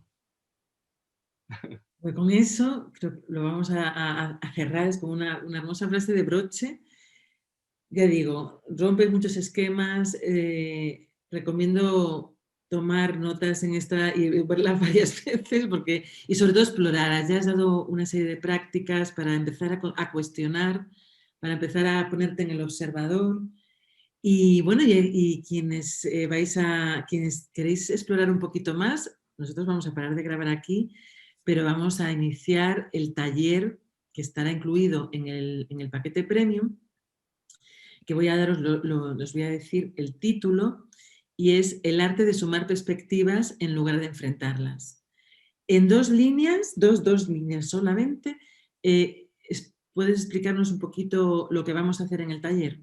Pues con eso creo que lo vamos a cerrar, es como una hermosa frase de broche. Ya digo, rompes muchos esquemas, recomiendo tomar notas en esta y verla varias veces y sobre todo explorar. Ya has dado una serie de prácticas para empezar a cuestionar, para empezar a ponerte en el observador. Y bueno, y quienes quienes queréis explorar un poquito más, nosotros vamos a parar de grabar aquí, pero vamos a iniciar el taller que estará incluido en el paquete premium, que voy a daros, os voy a decir el título, y es El arte de sumar perspectivas en lugar de enfrentarlas. En dos líneas solamente, ¿puedes explicarnos un poquito lo que vamos a hacer en el taller?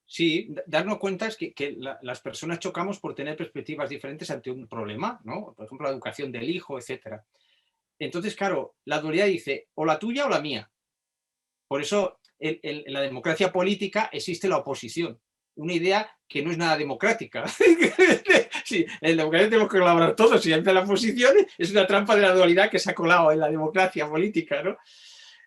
Sí, darnos cuenta es que las personas chocamos por tener perspectivas diferentes ante un problema, ¿no? Por ejemplo, la educación del hijo, etcétera. Entonces, claro, la dualidad dice o la tuya o la mía. Por eso en la democracia política existe la oposición, una idea que no es nada democrática. Sí, en la democracia tenemos que colaborar todos, si entra la oposición es una trampa de la dualidad que se ha colado en la democracia política, ¿no?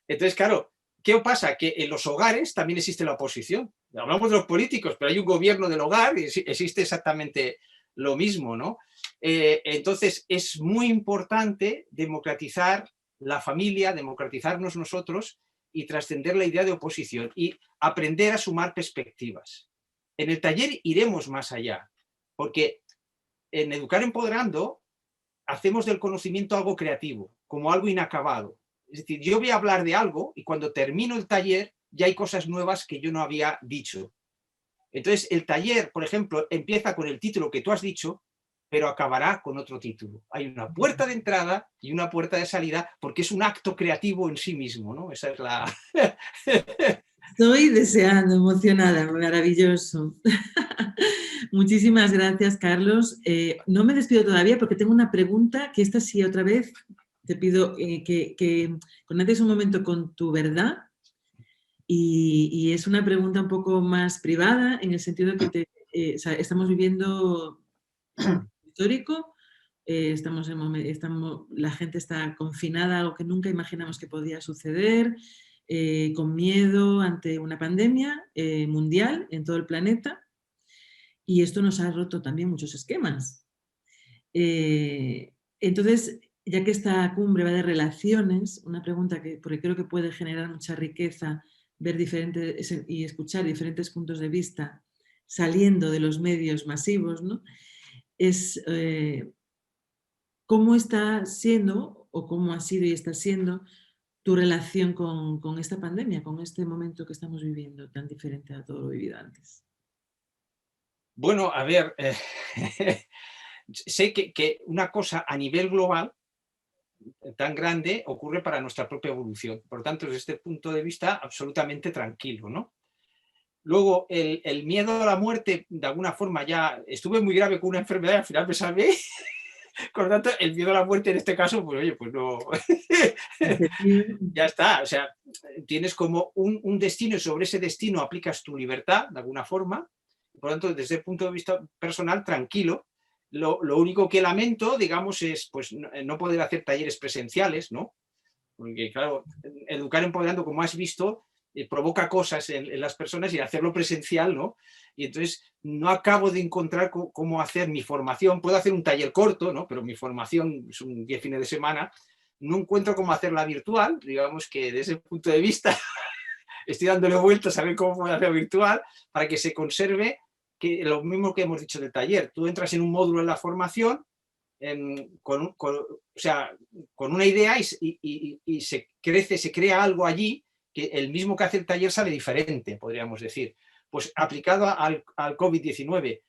Entonces, claro, ¿qué pasa? Que en los hogares también existe la oposición. Hablamos de los políticos, pero hay un gobierno del hogar y existe exactamente lo mismo, ¿no? Entonces, es muy importante democratizar la familia, democratizarnos nosotros y trascender la idea de oposición y aprender a sumar perspectivas. En el taller iremos más allá, porque en Educar Empoderando hacemos del conocimiento algo creativo, como algo inacabado. Es decir, yo voy a hablar de algo y cuando termino el taller ya hay cosas nuevas que yo no había dicho. Entonces, el taller, por ejemplo, empieza con el título que tú has dicho, pero acabará con otro título. Hay una puerta de entrada y una puerta de salida porque es un acto creativo en sí mismo, ¿no? Esa es la... Estoy deseando, emocionada, maravilloso. Muchísimas gracias, Carlos. No me despido todavía porque tengo una pregunta que esta sí otra vez te pido que conectes un momento con tu verdad Y es una pregunta un poco más privada en el sentido de que o sea, estamos viviendo un histórico, la gente está confinada, algo que nunca imaginamos que podía suceder, con miedo ante una pandemia mundial en todo el planeta, y esto nos ha roto también muchos esquemas. Entonces, ya que esta cumbre va de relaciones, una pregunta porque creo que puede generar mucha riqueza ver diferentes y escuchar diferentes puntos de vista saliendo de los medios masivos, ¿no? Es cómo está siendo o cómo ha sido y está siendo tu relación con esta pandemia, con este momento que estamos viviendo tan diferente a todo lo vivido antes. Bueno, a ver, sé que una cosa a nivel global tan grande ocurre para nuestra propia evolución. Por lo tanto, desde este punto de vista, absolutamente tranquilo, ¿no? Luego, el miedo a la muerte, de alguna forma ya estuve muy grave con una enfermedad y al final me salvé. Por lo tanto, el miedo a la muerte en este caso, pues oye, pues no. Ya está. O sea, tienes como un destino y sobre ese destino aplicas tu libertad de alguna forma. Por lo tanto, desde el punto de vista personal, tranquilo. Lo único que lamento, digamos, es pues, no poder hacer talleres presenciales, ¿no? Porque, claro, educar empoderando, como has visto, provoca cosas en las personas y hacerlo presencial, ¿no? Y entonces no acabo de encontrar cómo hacer mi formación. Puedo hacer un taller corto, ¿no? Pero mi formación son 10 fines de semana. No encuentro cómo hacerla virtual. Digamos que desde ese punto de vista estoy dándole vueltas a ver cómo puedo hacerla virtual para que se conserve que lo mismo que hemos dicho del taller. Tú entras en un módulo en la formación o sea, con una idea y se crece, se crea algo allí que el mismo que hace el taller sale diferente, podríamos decir. Pues aplicado al COVID-19.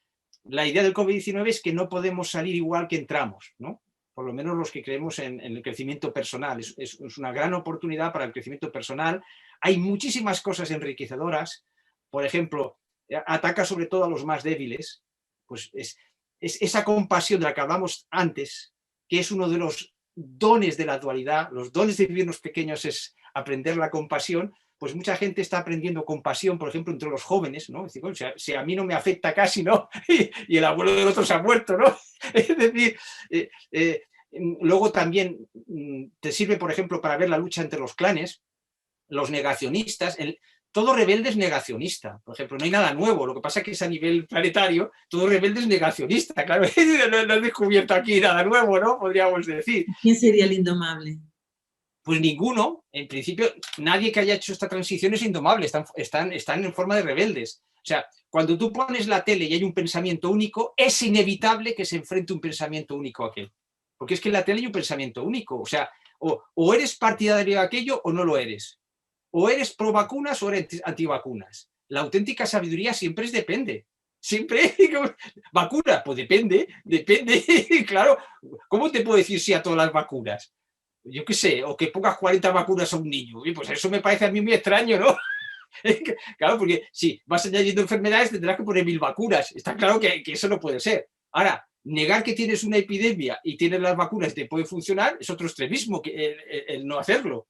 La idea del COVID-19 es que no podemos salir igual que entramos, ¿no? Por lo menos los que creemos en el crecimiento personal. Es una gran oportunidad para el crecimiento personal. Hay muchísimas cosas enriquecedoras. Por ejemplo, ataca sobre todo a los más débiles. Pues es esa compasión de la que hablamos antes, que es uno de los dones de la dualidad. Los dones de vivirnos pequeños es aprender la compasión. Pues mucha gente está aprendiendo compasión, por ejemplo, entre los jóvenes, ¿no? Es decir, bueno, si a mí no me afecta casi, ¿no? Y el abuelo del otro se ha muerto, ¿no? Es decir, luego también te sirve, por ejemplo, para ver la lucha entre los clanes, los negacionistas. Todo rebelde es negacionista. Por ejemplo, no hay nada nuevo. Lo que pasa es que es a nivel planetario, todo rebelde es negacionista. Claro, no he descubierto aquí nada nuevo, ¿no? Podríamos decir. ¿Quién sería el indomable? Pues ninguno. En principio, nadie que haya hecho esta transición es indomable. Están en forma de rebeldes. O sea, cuando tú pones la tele y hay un pensamiento único, es inevitable que se enfrente un pensamiento único a aquel. Porque es que en la tele hay un pensamiento único. O sea, o eres partidario de aquello o no lo eres. O eres pro vacunas o eres antivacunas. La auténtica sabiduría siempre es depende. Siempre, ¿vacuna? Pues depende. Claro, ¿cómo te puedo decir sí a todas las vacunas? Yo qué sé, o que pongas 40 vacunas a un niño. Pues eso me parece a mí muy extraño, ¿no? Claro, porque si vas añadiendo enfermedades tendrás que poner 1000 vacunas. Está claro que eso no puede ser. Ahora, negar que tienes una epidemia y tienes las vacunas y te puede funcionar es otro extremismo, que el no hacerlo.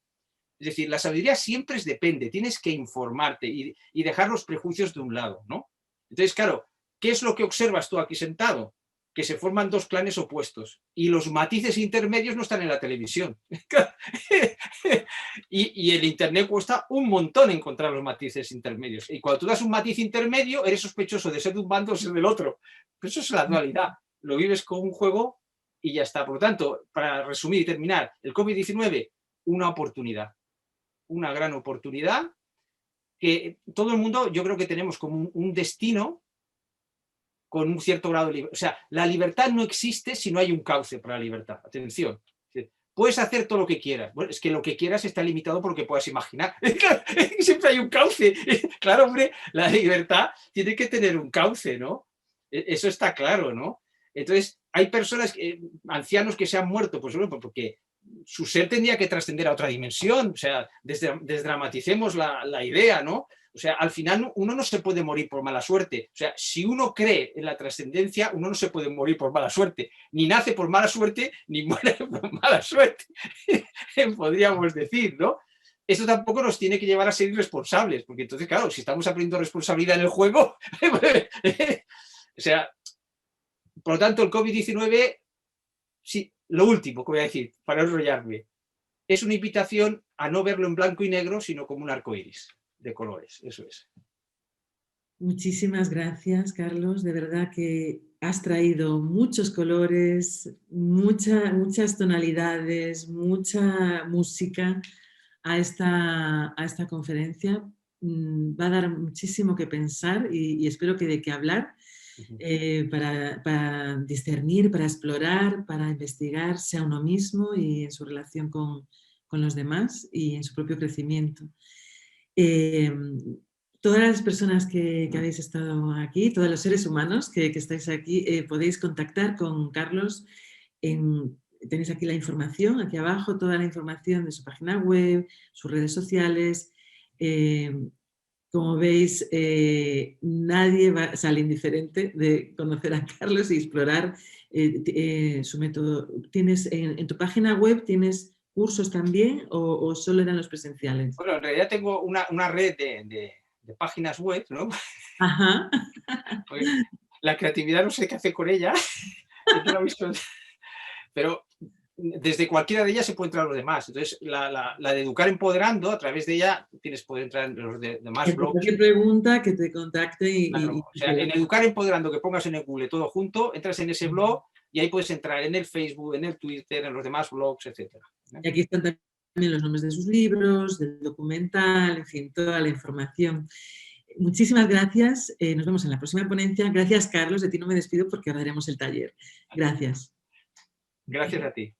Es decir, la sabiduría siempre es depende, tienes que informarte y dejar los prejuicios de un lado, ¿no? Entonces, claro, ¿qué es lo que observas tú aquí sentado? Que se forman dos clanes opuestos y los matices intermedios no están en la televisión. y el Internet cuesta un montón encontrar los matices intermedios. Y cuando tú das un matiz intermedio, eres sospechoso de ser de un bando o ser del otro. Pero eso es la dualidad. Lo vives con un juego y ya está. Por lo tanto, para resumir y terminar, el COVID-19, una oportunidad. Una gran oportunidad que todo el mundo, yo creo que tenemos como un destino con un cierto grado de libertad. O sea, la libertad no existe si no hay un cauce para la libertad. Atención. Puedes hacer todo lo que quieras. Bueno, es que lo que quieras está limitado por lo que puedas imaginar. Siempre hay un cauce. Claro, hombre, la libertad tiene que tener un cauce, ¿no? Eso está claro, ¿no? Entonces, hay personas, ancianos que se han muerto, pues bueno, porque su ser tendría que trascender a otra dimensión. O sea, desdramaticemos la idea, ¿no? O sea, al final uno no se puede morir por mala suerte. O sea, si uno cree en la trascendencia, uno no se puede morir por mala suerte. Ni nace por mala suerte, ni muere por mala suerte. Podríamos decir, ¿no? esto tampoco nos tiene que llevar a ser irresponsables, porque entonces, claro, si estamos aprendiendo responsabilidad en el juego, o sea, por lo tanto, el COVID-19, sí, lo último que voy a decir, para no enrollarme, es una invitación a no verlo en blanco y negro, sino como un arco iris de colores, eso es. Muchísimas gracias, Carlos. De verdad que has traído muchos colores, muchas tonalidades, mucha música a esta conferencia. Va a dar muchísimo que pensar y espero que de qué hablar para discernir, para explorar, para investigarse a uno mismo y en su relación con los demás y en su propio crecimiento. Todas las personas que habéis estado aquí, todos los seres humanos que estáis aquí, podéis contactar con Carlos. Tenéis aquí la información, aquí abajo, toda la información de su página web, sus redes sociales. Como veis, nadie sale indiferente de conocer a Carlos y explorar su método. ¿Tienes en tu página web tienes cursos también o solo eran los presenciales? Bueno, en realidad tengo una red de páginas web, ¿no? Ajá. Pues, la creatividad no sé qué hacer con ella, pero desde cualquiera de ellas se puede entrar a los demás. Entonces, la de Educar Empoderando, a través de ella tienes poder entrar en los demás blogs. Cualquier pregunta que te contacte Claro, o sea, en Educar Empoderando, que pongas en el Google todo junto, entras en ese blog y ahí puedes entrar en el Facebook, en el Twitter, en los demás blogs, etc. Y aquí están también los nombres de sus libros, del documental, en fin, toda la información. Muchísimas gracias. Nos vemos en la próxima ponencia. Gracias, Carlos. De ti no me despido porque ahora haremos el taller. Gracias. Gracias a ti.